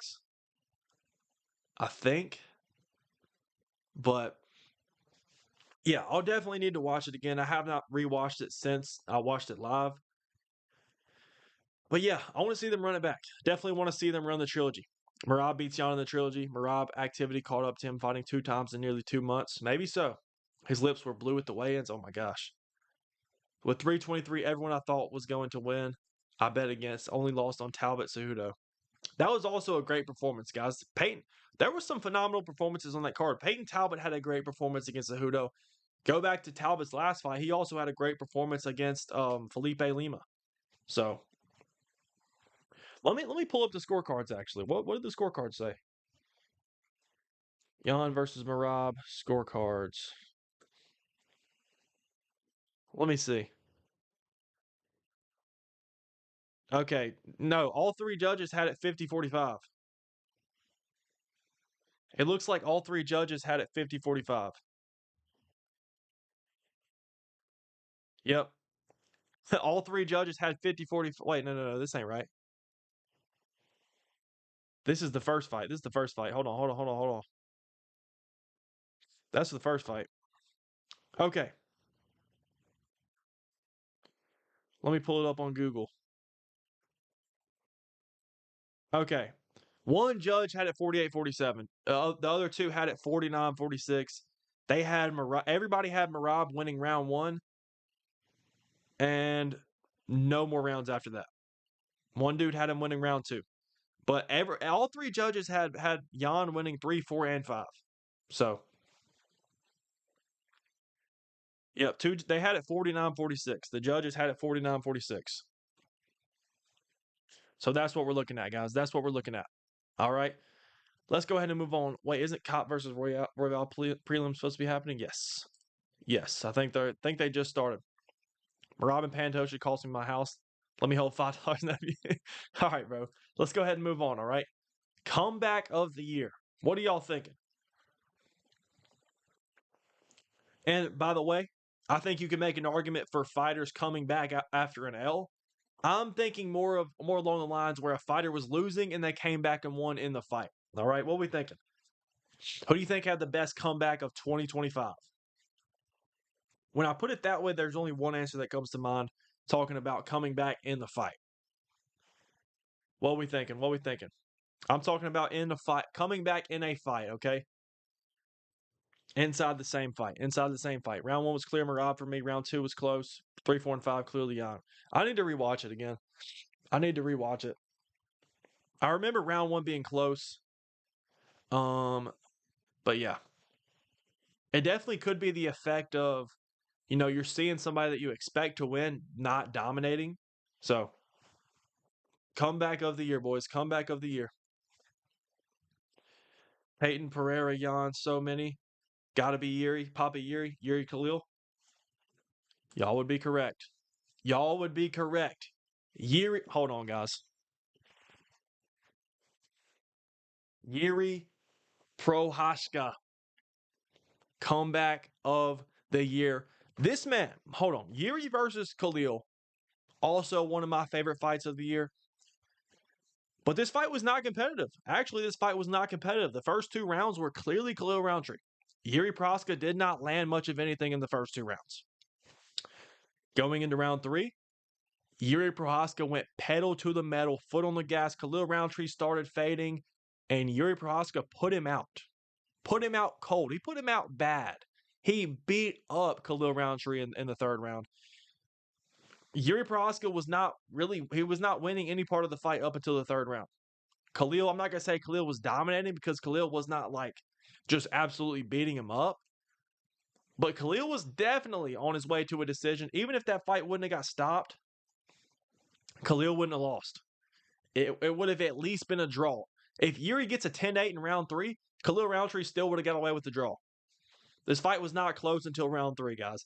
[SPEAKER 1] I think. But yeah, I'll definitely need to watch it again. I have not rewatched it since I watched it live. But yeah, I want to see them run it back. Definitely want to see them run the trilogy. Merab beats Jan in the trilogy. Merab activity caught up to him fighting 2 times in nearly 2 months. Maybe so. His lips were blue at the weigh-ins. Oh my gosh. With 323, everyone I thought was going to win, I bet against. Only lost on Talbot Cejudo. That was also a great performance, guys. Peyton, there were some phenomenal performances on that card. Peyton Talbot had a great performance against Cejudo. Go back to Talbot's last fight. He also had a great performance against Felipe Lima. So let me pull up the scorecards. Actually, what did the scorecards say? Jan versus Merab scorecards. Let me see. Okay, no, all 3 judges had it 50-45. It looks like all 3 judges had it 50-45. Yep. All 3 judges had 50-40. Wait, no, this ain't right. This is the first fight. This is the first fight. Hold on. That's the first fight. Okay. Let me pull it up on Google. Okay. One judge had it 48-47. The other 2 had it 49-46. They had everybody had Merab winning round 1 and no more rounds after that. One dude had him winning round 2. But all 3 judges had Jan winning 3, 4, and 5. So, yep, they had it 49-46. The judges had it 49-46. So that's what we're looking at, guys. That's what we're looking at. All right. Let's go ahead and move on. Wait, isn't Cop versus Royale prelim supposed to be happening? Yes. Yes. I think they just started. Merab and Pantoja cost me my house. Let me hold $5 in that view. All right, bro. Let's go ahead and move on, all right? Comeback of the year. What are y'all thinking? And by the way, I think you can make an argument for fighters coming back after an L. I'm thinking more along the lines where a fighter was losing and they came back and won in the fight. All right, what are we thinking? Who do you think had the best comeback of 2025? When I put it that way, there's only one answer that comes to mind, talking about coming back in the fight. What are we thinking? I'm talking about in the fight, coming back in a fight, okay? Inside the same fight. Round 1 was clear Merab for me. Round 2 was close. 3, 4, and 5 clearly Jan. I need to rewatch it again. I remember round 1 being close. But yeah. It definitely could be the effect of, you're seeing somebody that you expect to win not dominating. So, comeback of the year, boys. Comeback of the year. Peyton, Pereira, Jan, so many. Gotta be Yuri, Papa Yuri, Yuri Khalil. Y'all would be correct. Yuri, hold on, guys. Yuri Prohaska. Comeback of the year. This man, hold on. Yuri versus Khalil. Also one of my favorite fights of the year. But this fight was not competitive. Actually, this fight was not competitive. The first 2 rounds were clearly Khalil Roundtree. Yuri Prohaska did not land much of anything in the first 2 rounds. Going into round 3, Yuri Prohaska went pedal to the metal, foot on the gas. Khalil Roundtree started fading, and Yuri Prohaska put him out. Put him out cold. He put him out bad. He beat up Khalil Roundtree in the 3rd round. Yuri Prohaska was not winning any part of the fight up until the 3rd round. Khalil, I'm not going to say Khalil was dominating because Khalil was not just absolutely beating him up. But Khalil was definitely on his way to a decision. Even if that fight wouldn't have got stopped, Khalil wouldn't have lost. It would have at least been a draw. If Yuri gets a 10-8 in round 3, Khalil Roundtree still would have got away with the draw. This fight was not close until round 3, guys.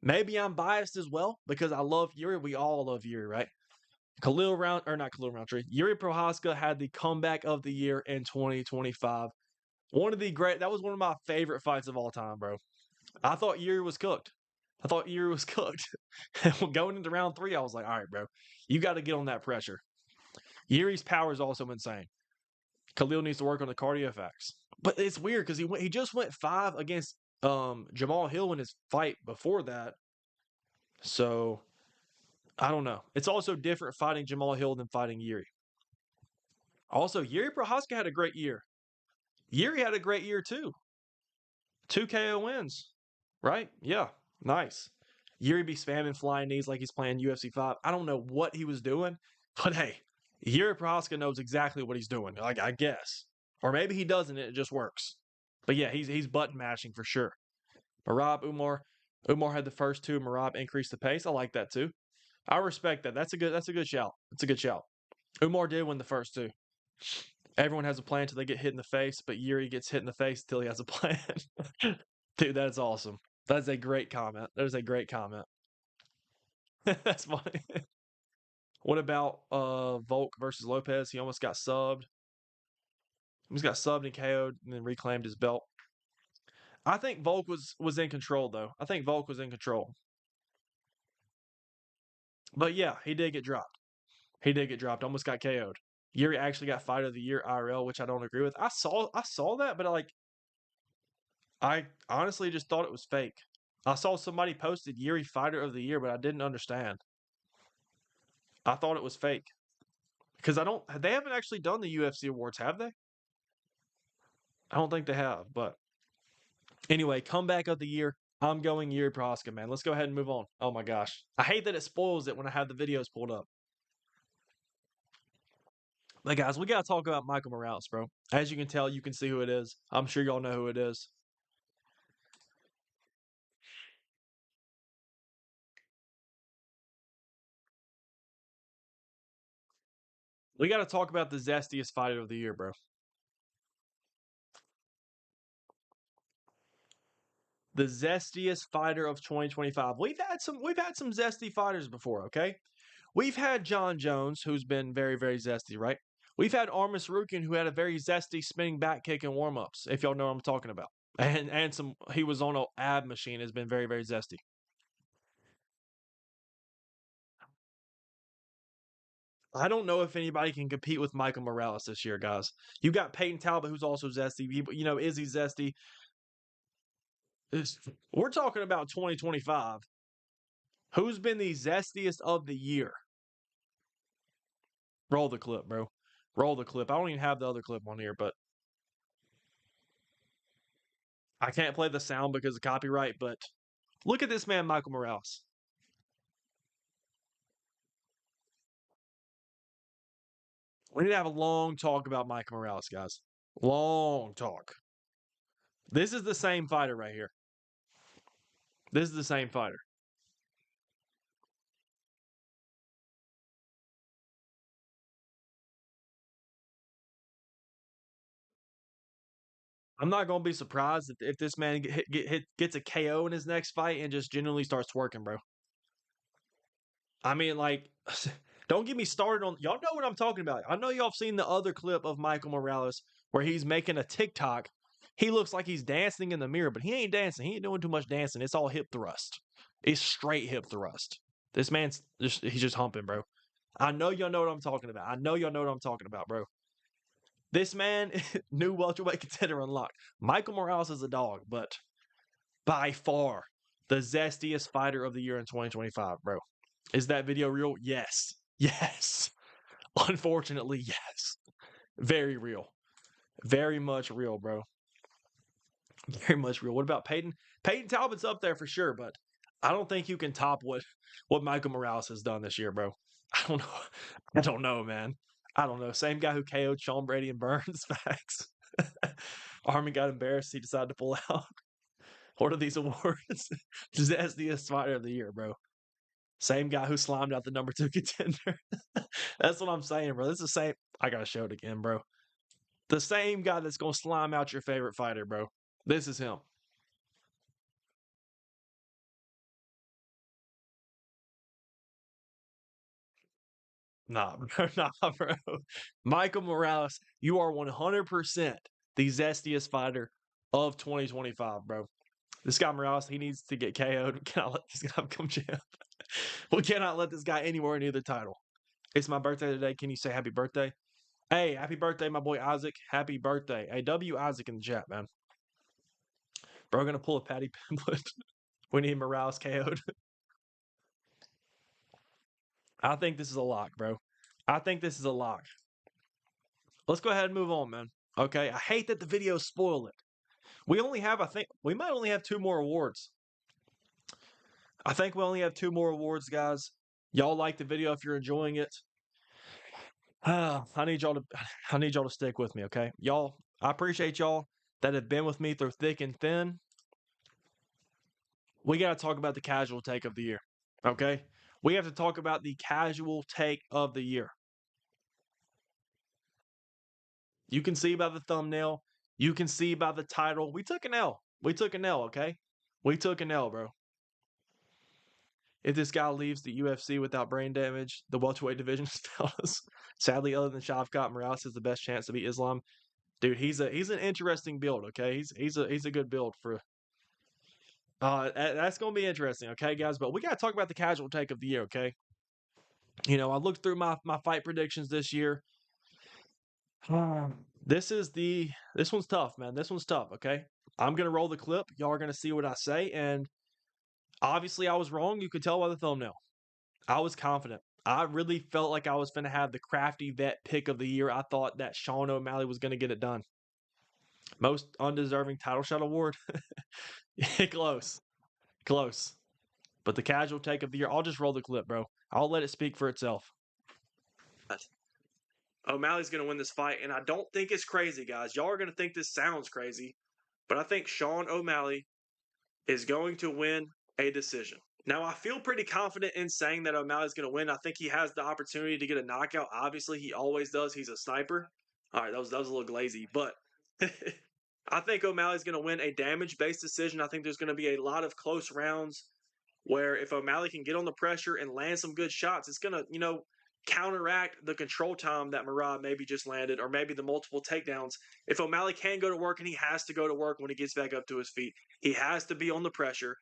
[SPEAKER 1] Maybe I'm biased as well because I love Yuri. We all love Yuri, right? Yuri Prochazka had the comeback of the year in 2025. That was one of my favorite fights of all time, bro. I thought Yuri was cooked. Going into round 3, I was like, all right, bro, you got to get on that pressure. Yuri's power is also insane. Khalil needs to work on the cardio facts. But it's weird because he just went 5 against Jamal Hill in his fight before that. So, I don't know. It's also different fighting Jamal Hill than fighting Yuri. Also, Yuri Prochazka had a great year. Yuri had a great year too. 2 KO wins, right? Yeah, nice. Yuri be spamming flying knees like he's playing UFC 5. I don't know what he was doing, but hey, Yuri Prochazka knows exactly what he's doing, like, I guess. Or maybe he doesn't, it just works. But yeah, he's button mashing for sure. Merab, Umar had the first 2. Merab increased the pace. I like that too. I respect that. That's a good shout. It's a good shout. Umar did win the first 2. Everyone has a plan until they get hit in the face, but Yuri gets hit in the face until he has a plan. Dude, that is awesome. That is a great comment. That is a great comment. That's funny. What about Volk versus Lopez? He almost got subbed. He almost got subbed and KO'd and then reclaimed his belt. I think Volk was in control, though. I think Volk was in control. But yeah, he did get dropped. Almost got KO'd. Yuri actually got Fight of the Year IRL, which I don't agree with. I saw that, but I honestly just thought it was fake. I saw somebody posted Yuri Fighter of the Year, but I didn't understand. I thought it was fake. Because they haven't actually done the UFC Awards, have they? I don't think they have, but anyway, comeback of the year. I'm going Yuri Prochazka, man. Let's go ahead and move on. Oh my gosh. I hate that it spoils it when I have the videos pulled up. But guys, we got to talk about Michael Morales, bro. As you can tell, you can see who it is. I'm sure y'all know who it is. We got to talk about the zestiest fighter of the year, bro. The zestiest fighter of 2025. We've had some zesty fighters before, okay? We've had John Jones, who's been very, very zesty, right? We've had Armis Rukin, who had a very zesty spinning back kick in warm-ups, if y'all know what I'm talking about. And he was on an ab machine, has been very, very zesty. I don't know if anybody can compete with Michael Morales this year, guys. You got Peyton Talbot, who's also zesty. Is he zesty? We're talking about 2025. Who's been the zestiest of the year? Roll the clip, bro. Roll the clip. I don't even have the other clip on here, but I can't play the sound because of copyright, but look at this man, Michael Morales. We need to have a long talk about Michael Morales, guys. Long talk. This is the same fighter right here. This is the same fighter. I'm not going to be surprised if this man gets a KO in his next fight and just genuinely starts twerking, bro. I mean, like, don't get me started on... Y'all know what I'm talking about. I know y'all have seen the other clip of Michael Morales where he's making a TikTok. He looks like he's dancing in the mirror, but he ain't dancing. He ain't doing too much dancing. It's all hip thrust. It's straight hip thrust. This man's he's just humping, bro. I know y'all know what I'm talking about. Bro. This man, new welterweight contender unlocked. Michael Morales is a dog, but by far the zestiest fighter of the year in 2025, bro. Is that video real? Yes. Yes. Unfortunately, yes. Very real. Very much real, bro. Very much real. What about Peyton? Peyton Talbot's up there for sure, but I don't think you can top what Michael Morales has done this year, bro. I don't know, man. I don't know. Same guy who KO'd Sean Brady and Burns. Facts. Armin got embarrassed. He decided to pull out. What are these awards? Zestiest fighter of the year, bro. Same guy who slimed out the number 2 contender. That's what I'm saying, bro. This is the same. I gotta show it again, bro. The same guy that's going to slime out your favorite fighter, bro. This is him. Nah, bro. Nah, bro. Michael Morales, you are 100% the zestiest fighter of 2025, bro. This guy Morales, he needs to get KO'd. We cannot let this guy become champ. We cannot let this guy anywhere near the title. It's my birthday today. Can you say happy birthday? Hey, happy birthday, my boy Isaac. Happy birthday. Hey, W Isaac in the chat, man. Bro, we're going to pull a Patty Pimblett. We need Morales KO'd. I think this is a lock, bro. I think this is a lock. Let's go ahead and move on, man. Okay, I hate that the videos spoil it. We only have, I think, we might only have 2 more awards. I think we only have 2 more awards, guys. Y'all like the video if you're enjoying it. I need y'all to stick with me, okay? Y'all, I appreciate y'all that have been with me through thick and thin. We got to talk about the casual take of the year, okay? We have to talk about the casual take of the year. You can see by the thumbnail. You can see by the title. We took an L. We took an L, okay? We took an L, bro. If this guy leaves the UFC without brain damage, the welterweight division failed us. Sadly, other than Shavkat, Morales has the best chance to beat Islam. Dude, he's an interesting build, okay? He's a good build for. That's gonna be interesting, okay, guys. But we gotta talk about the casual take of the year, okay? You know, I looked through my fight predictions this year. This one's tough, man. This one's tough, okay? I'm gonna roll the clip. Y'all are gonna see what I say, and obviously I was wrong. You could tell by the thumbnail. I was confident. I really felt like I was gonna have the crafty vet pick of the year. I thought that Sean O'Malley was gonna get it done. Most undeserving title shot award. Close. Close. But the casual take of the year, I'll just roll the clip, bro. I'll let it speak for itself. O'Malley's going to win this fight, and I don't think it's crazy, guys. Y'all are going to think this sounds crazy, but I think Sean O'Malley is going to win a decision. Now, I feel pretty confident in saying that O'Malley's going to win. I think he has the opportunity to get a knockout. Obviously, he always does. He's a sniper. All right, that was a little glazy, but I think O'Malley's going to win a damage-based decision. I think there's going to be a lot of close rounds where if O'Malley can get on the pressure and land some good shots, it's going to, counteract the control time that Merab maybe just landed, or maybe the multiple takedowns. If O'Malley can go to work, and he has to go to work when he gets back up to his feet, he has to be on the pressure.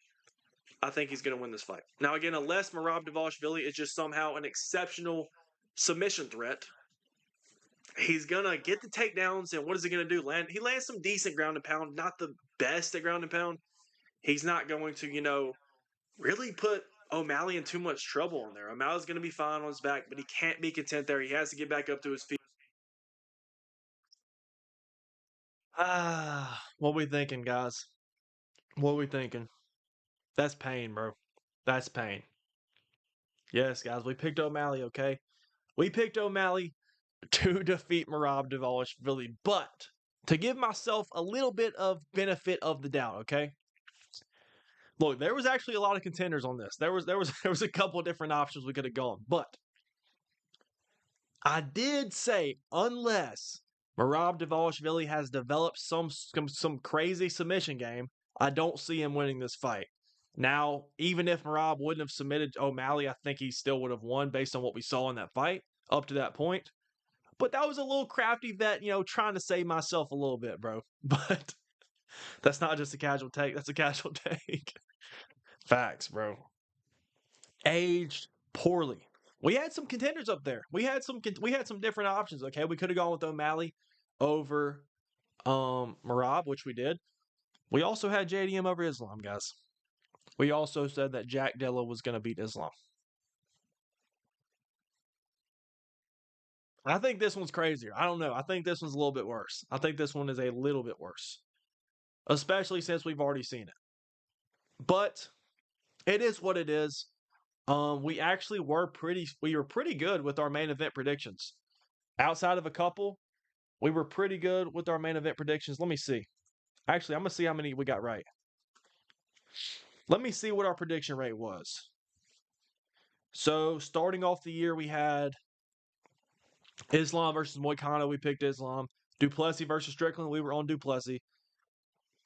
[SPEAKER 1] I think he's going to win this fight. Now, again, unless Merab Dvalishvili is just somehow an exceptional submission threat, he's going to get the takedowns, and what is he going to do? He lands some decent ground and pound, not the best at ground and pound. He's not going to, really put O'Malley in too much trouble on there. O'Malley's going to be fine on his back, but he can't be content there. He has to get back up to his feet. What we thinking, guys? What we thinking? That's pain, bro. That's pain. Yes, guys, we picked O'Malley, okay? We picked O'Malley to defeat Merab Dvalishvili, but to give myself a little bit of benefit of the doubt, okay? Look, there was actually a lot of contenders on this. There was a couple of different options we could have gone, but I did say unless Merab Dvalishvili has developed some crazy submission game, I don't see him winning this fight. Now, even if Merab wouldn't have submitted O'Malley, I think he still would have won based on what we saw in that fight up to that point. But that was a little crafty vet, trying to save myself a little bit, bro. But that's not just a casual take. That's a casual take. Facts, bro. Aged poorly. We had some contenders up there. We had some different options. Okay, we could have gone with O'Malley over Merab, which we did. We also had JDM over Islam, guys. We also said that Jack Della was going to beat Islam. I think this one's crazier. I don't know. I think this one's a little bit worse. I think this one is a little bit worse, especially since we've already seen it. But it is what it is. We actually were pretty good with our main event predictions. Outside of a couple, we were pretty good with our main event predictions. Let me see. Actually, I'm going to see how many we got right. Let me see what our prediction rate was. So, starting off the year, we had Islam versus Moicano. We picked Islam. Duplessis versus Strickland, we were on Duplessis.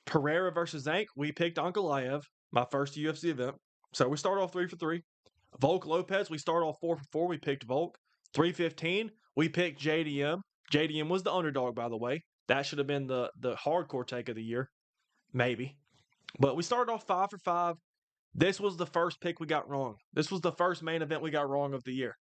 [SPEAKER 1] Pereira versus Zank, we picked Ankalaev, my first UFC event. So we start off 3 for 3. Volk Lopez, we start off 4 for 4. We picked Volk. 315, we picked JDM. JDM was the underdog, by the way. That should have been the hardcore take of the year. Maybe. But we started off 5 for 5. This was the first pick we got wrong. This was the first main event we got wrong of the year.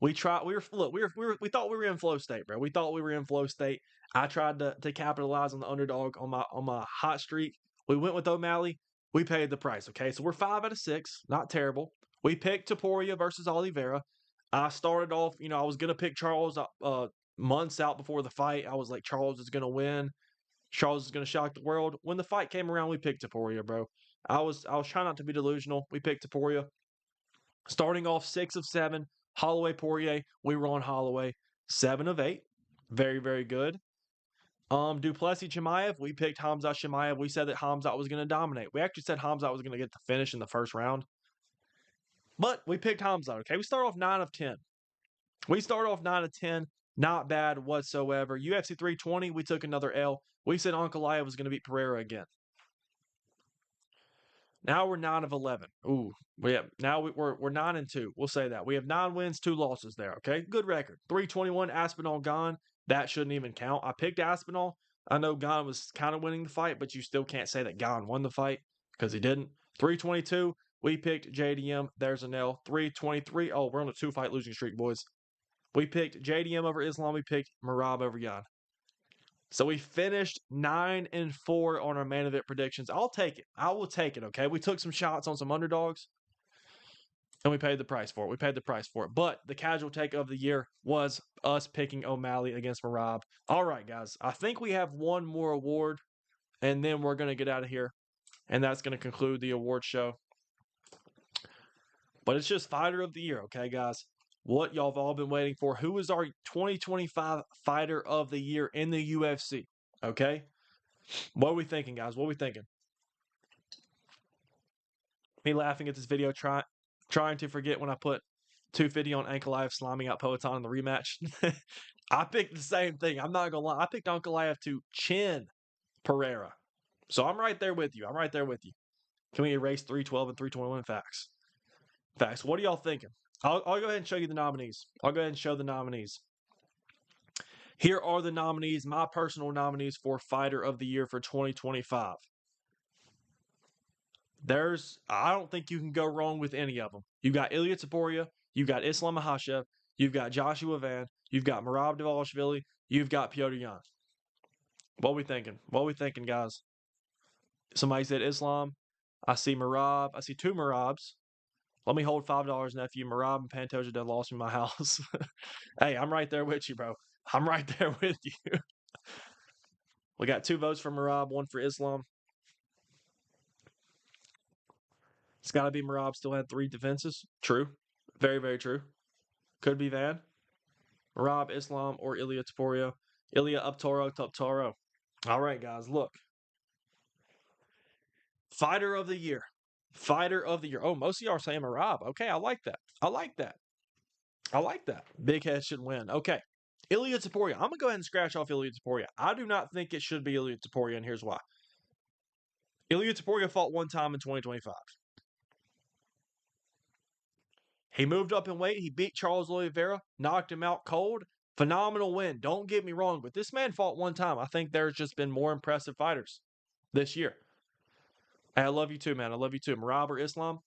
[SPEAKER 1] We thought we were in flow state, bro. We thought we were in flow state. I tried to capitalize on the underdog on my hot streak. We went with O'Malley. We paid the price. Okay, so we're 5 out of 6. Not terrible. We picked Topuria versus Oliveira. I started off, I was gonna pick Charles months out before the fight. I was like, Charles is gonna win. Charles is gonna shock the world. When the fight came around, we picked Topuria, bro. I was trying not to be delusional. We picked Topuria. Starting off 6 of 7. Holloway Poirier, we were on Holloway. 7 of 8. Very, very good. Duplessis Chimaev, we picked Khamzat Chimaev. We said that Khamzat was going to dominate. We actually said Khamzat was going to get the finish in the first round. But we picked Khamzat, okay? We start off 9 of 10. We start off 9 of 10. Not bad whatsoever. UFC 320, we took another L. We said Ankalaev was going to beat Pereira again. Now we're 9 of 11. Ooh, yeah. Now we're 9 and 2. We'll say that we have 9 wins, 2 losses there. Okay, good record. 321. Aspinall gone. That shouldn't even count. I picked Aspinall. I know Gane was kind of winning the fight, but you still can't say that Gane won the fight because he didn't. 322. We picked JDM. There's an L. 323. Oh, we're on a 2-fight losing streak, boys. We picked JDM over Islam. We picked Merab over Gane. So we finished 9 and 4 on our main event predictions. I'll take it. I will take it, okay? We took some shots on some underdogs, and we paid the price for it. But the casual take of the year was us picking O'Malley against Merab. All right, guys. I think we have one more award, and then we're going to get out of here. And that's going to conclude the award show. But it's just Fighter of the Year, okay, guys? What y'all have all been waiting for. Who is our 2025 Fighter of the Year in the UFC? Okay? What are we thinking, guys? What are we thinking? Me laughing at this video, trying to forget when I put 250 on Ankalaev slamming out Poatan in the rematch. I picked the same thing. I'm not going to lie. I picked Ankalaev to chin Pereira. So I'm right there with you. Can we erase 312 and 321 facts? Facts. What are y'all thinking? I'll go ahead and show you the nominees. I'll go ahead and show the nominees. Here are the nominees, my personal nominees for Fighter of the Year for 2025. I don't think you can go wrong with any of them. You got Ilya Topuria, you've got Islam Makhachev, you've got Joshua Van, you've got Merab Dvalishvili, you've got Petr Yan. What are we thinking? Guys? Somebody said Islam. I see Merab. I see 2 Merabs. Let me hold $5, nephew. Merab and Pantoja done lost me my house. Hey, I'm right there with you, bro. I'm right there with you. We got 2 votes for Merab, 1 for Islam. It's got to be Merab still had 3 defenses. True. Very, very true. Could be Van. Merab, Islam, or Ilya Topuria. Ilya up Toro. All right, guys, look. Fighter of the Year. Oh, most of y'all are saying Merab. Okay, I like that. Big head should win. Okay. Ilya Topuria. I'm going to go ahead and scratch off Ilya Topuria. I do not think it should be Ilya Topuria, and here's why. Ilya Topuria fought 1 time in 2025. He moved up in weight. He beat Charles Oliveira, knocked him out cold. Phenomenal win. Don't get me wrong, but this man fought 1 time. I think there's just been more impressive fighters this year. Hey, I love you too, man. I love you too. Merab or Islam?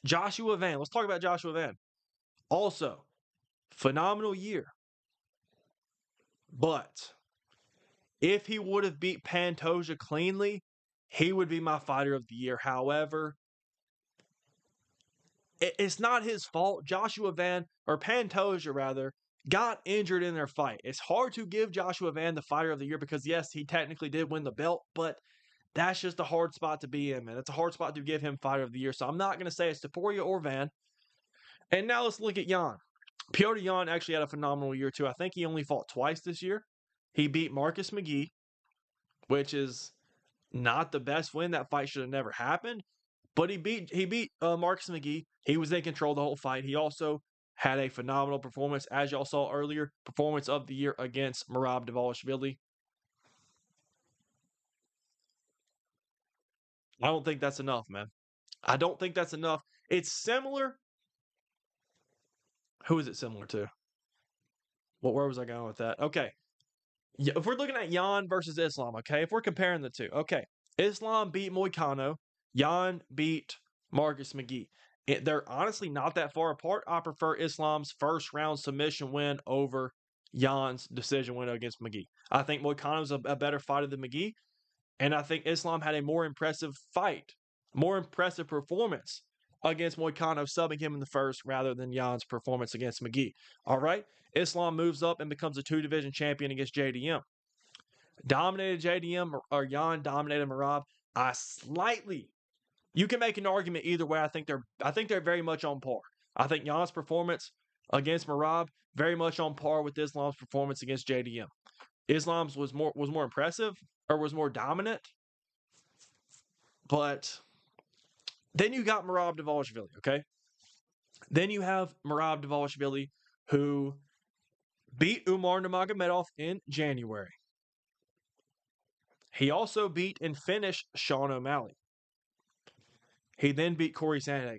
[SPEAKER 1] Joshua Van. Let's talk about Joshua Van. Also, phenomenal year. But if he would have beat Pantoja cleanly, he would be my Fighter of the Year. However, it's not his fault. Joshua Van, or Pantoja rather, got injured in their fight. It's hard to give Joshua Van the Fighter of the Year because, yes, he technically did win the belt, but that's just a hard spot to be in, man. It's a hard spot to give him Fighter of the Year. So I'm not going to say it's Topuria or Van. And now let's look at Yan. Petr Yan actually had a phenomenal year, too. I think he only fought twice this year. He beat Marcus McGee, which is not the best win. That fight should have never happened. But he beat Marcus McGee. He was in control the whole fight. He also had a phenomenal performance, as y'all saw earlier. Performance of the year against Merab Dvalishvili. I don't think that's enough, man. I don't think that's enough. It's similar. Who is it similar to? Where was I going with that? Okay. If we're looking at Jan versus Islam, okay, if we're comparing the two, okay, Islam beat Moicano, Jan beat Marcus McGee. They're honestly not that far apart. I prefer Islam's first round submission win over Jan's decision win against McGee. I think Moicano's a better fighter than McGee, and I think Islam had a more impressive fight, more impressive performance against Moicano, subbing him in the first rather than Jan's performance against McGee. All right. Islam moves up and becomes a 2-division champion against JDM. Dominated JDM or Jan dominated Merab. You can make an argument either way. I think they're very much on par. I think Jan's performance against Merab very much on par with Islam's performance against JDM. Islam's was more impressive or was more dominant, but then you got Merab Dvalishvili, okay? Then you have Merab Dvalishvili, who beat Umar Nurmagomedov in January. He also beat and finished Sean O'Malley. He then beat Corey Sandhagen.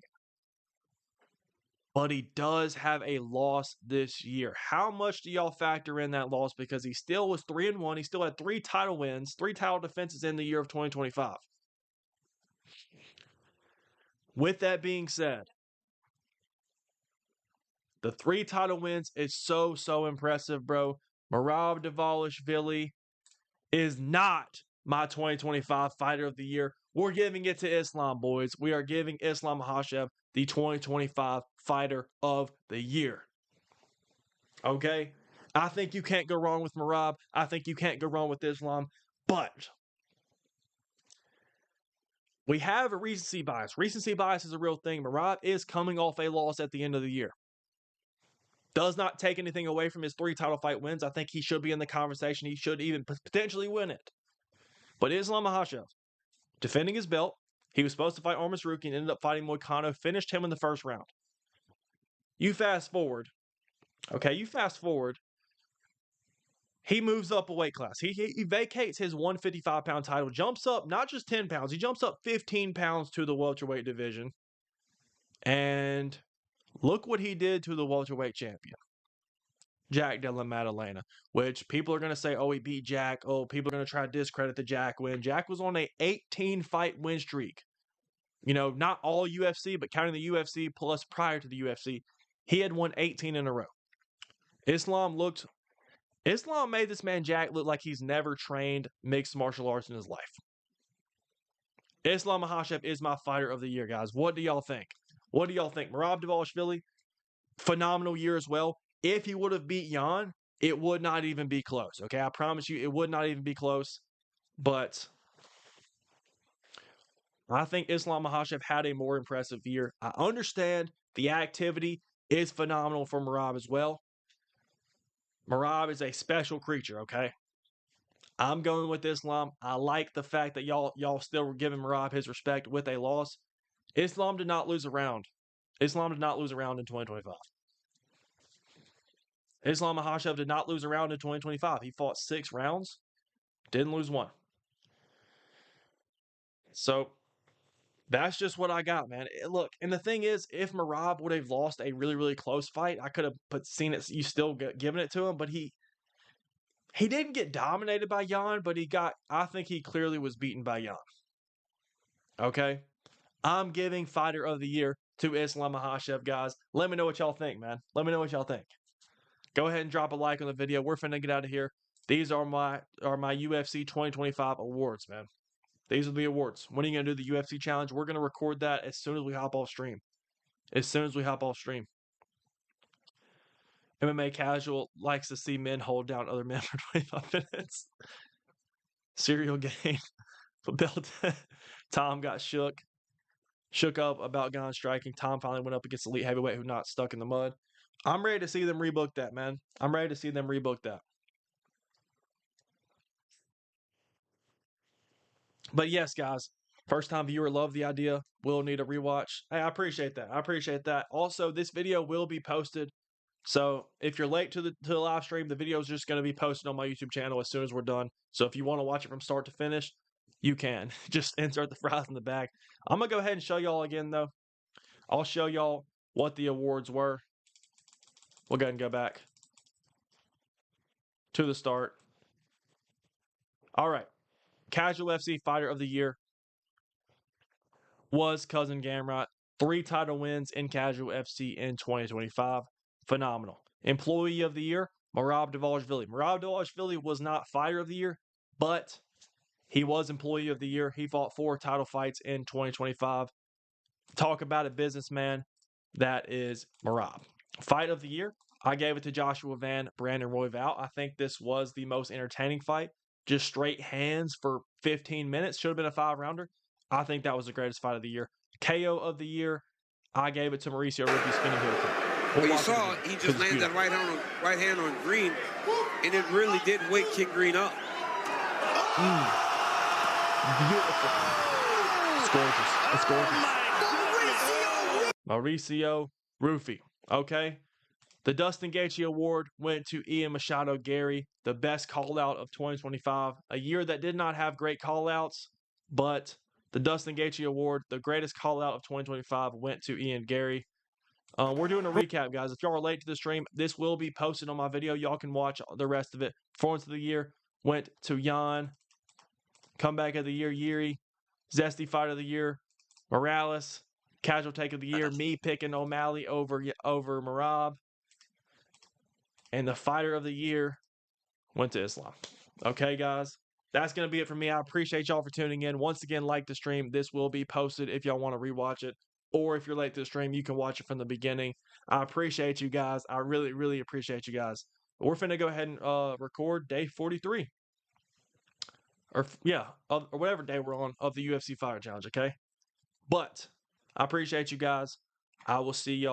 [SPEAKER 1] But he does have a loss this year. How much do y'all factor in that loss? Because he still was 3-1. He still had 3 title wins, 3 title defenses in the year of 2025. With that being said, the 3 title wins is so impressive, bro. Merab Dvalishvili is not my 2025 Fighter of the Year. We're giving it to Islam, boys. We are giving Islam Makhachev the 2025 Fighter of the Year. Okay? I think you can't go wrong with Merab. I think you can't go wrong with Islam. But we have a recency bias. Recency bias is a real thing. Merab is coming off a loss at the end of the year. Does not take anything away from his 3 title fight wins. I think he should be in the conversation. He should even potentially win it. But Islam Makhachev, defending his belt, he was supposed to fight Armas Ruki and ended up fighting Moicano, finished him in the first round. You fast forward. Okay, he moves up a weight class. He vacates his 155-pound title, jumps up not just 10 pounds, he jumps up 15 pounds to the welterweight division. And look what he did to the welterweight champion, Jack Della Maddalena, which people are going to say, oh, he beat Jack. Oh, people are going to try to discredit the Jack win. Jack was on a 18-fight win streak. You know, not all UFC, but counting the UFC plus prior to the UFC, he had won 18 in a row. Islam made this man Jack look like he's never trained mixed martial arts in his life. Islam Makhachev is my Fighter of the Year, guys. What do y'all think? Merab Dvalishvili, phenomenal year as well. If he would have beat Jan, it would not even be close. Okay, I promise you, it would not even be close. But I think Islam Makhachev had a more impressive year. I understand the activity is phenomenal for Merab as well. Merab is a special creature, okay? I'm going with Islam. I like the fact that y'all still were giving Merab his respect with a loss. Islam did not lose a round. Islam did not lose a round in 2025. Islam Makhachev did not lose a round in 2025. He fought 6 rounds, didn't lose 1. So that's just what I got, man. Look, and the thing is, if Merab would have lost a really close fight, I could have seen it. You still giving it to him, but he didn't get dominated by Jan, but I think he clearly was beaten by Jan. Okay, I'm giving Fighter of the Year to Islam Makhachev, guys. Let me know what y'all think, man. Let me know what y'all think. Go ahead and drop a like on the video. We're finna get out of here. These are my UFC 2025 awards, man. These are the awards. When are you going to do the UFC challenge? We're going to record that as soon as we hop off stream. MMA Casual likes to see men hold down other men for 25 minutes. Serial game. Tom got shook up about Gon striking. Tom finally went up against elite heavyweight who not stuck in the mud. I'm ready to see them rebook that, man. I'm ready to see them rebook that. But yes, guys, First time viewer, love the idea. Will need a rewatch. Hey, I appreciate that. I appreciate that. Also, this video will be posted. So if you're late to the live stream, the video is just going to be posted on my YouTube channel as soon as we're done. So if you want to watch it from start to finish, you can. Just insert the fries in the bag. I'm going to go ahead and show y'all again, though. I'll show y'all what the awards were. We'll go ahead and go back to the start. All right. Casual FC Fighter of the Year was Cousin Gamrot. 3 title wins in Casual FC in 2025. Phenomenal. Employee of the Year, Merab Dvalishvili. Merab Dvalishvili was not Fighter of the Year, but he was Employee of the Year. He fought 4 title fights in 2025. Talk about a businessman. That is Merab. Fight of the Year, I gave it to Joshua Van, Brandon Royval. I think this was the most entertaining fight. Just straight hands for 15 minutes. Should have been a 5-rounder. I think that was the greatest fight of the year. KO of the year, I gave it to Mauricio Rookie Skinny Hilton.
[SPEAKER 2] Well, you saw he just landed that right hand on Green, and it really didn't wake King Green up.
[SPEAKER 1] Beautiful. It's gorgeous. It's gorgeous. Mauricio Rufy. Okay. The Dustin Gaethje Award went to Ian Machado Gary, the best call-out of 2025. A year that did not have great call-outs, but the Dustin Gaethje Award, the greatest call-out of 2025, went to Ian Gary. We're doing a recap, guys. If y'all are late to the stream, this will be posted on my video. Y'all can watch the rest of it. Performance of the year went to Jan. Comeback of the year, Yuri. Zesty Fight of the year, Morales. Casual Take of the year, me picking O'Malley over Merab. And the Fighter of the year went to Islam. Okay, guys? That's going to be it for me. I appreciate y'all for tuning in. Once again, like the stream. This will be posted if y'all want to rewatch it. Or if you're late to the stream, you can watch it from the beginning. I appreciate you guys. I really, really appreciate you guys. We're finna go ahead and record day 43. Or whatever day we're on of the UFC Fighter Challenge, okay? But I appreciate you guys. I will see y'all.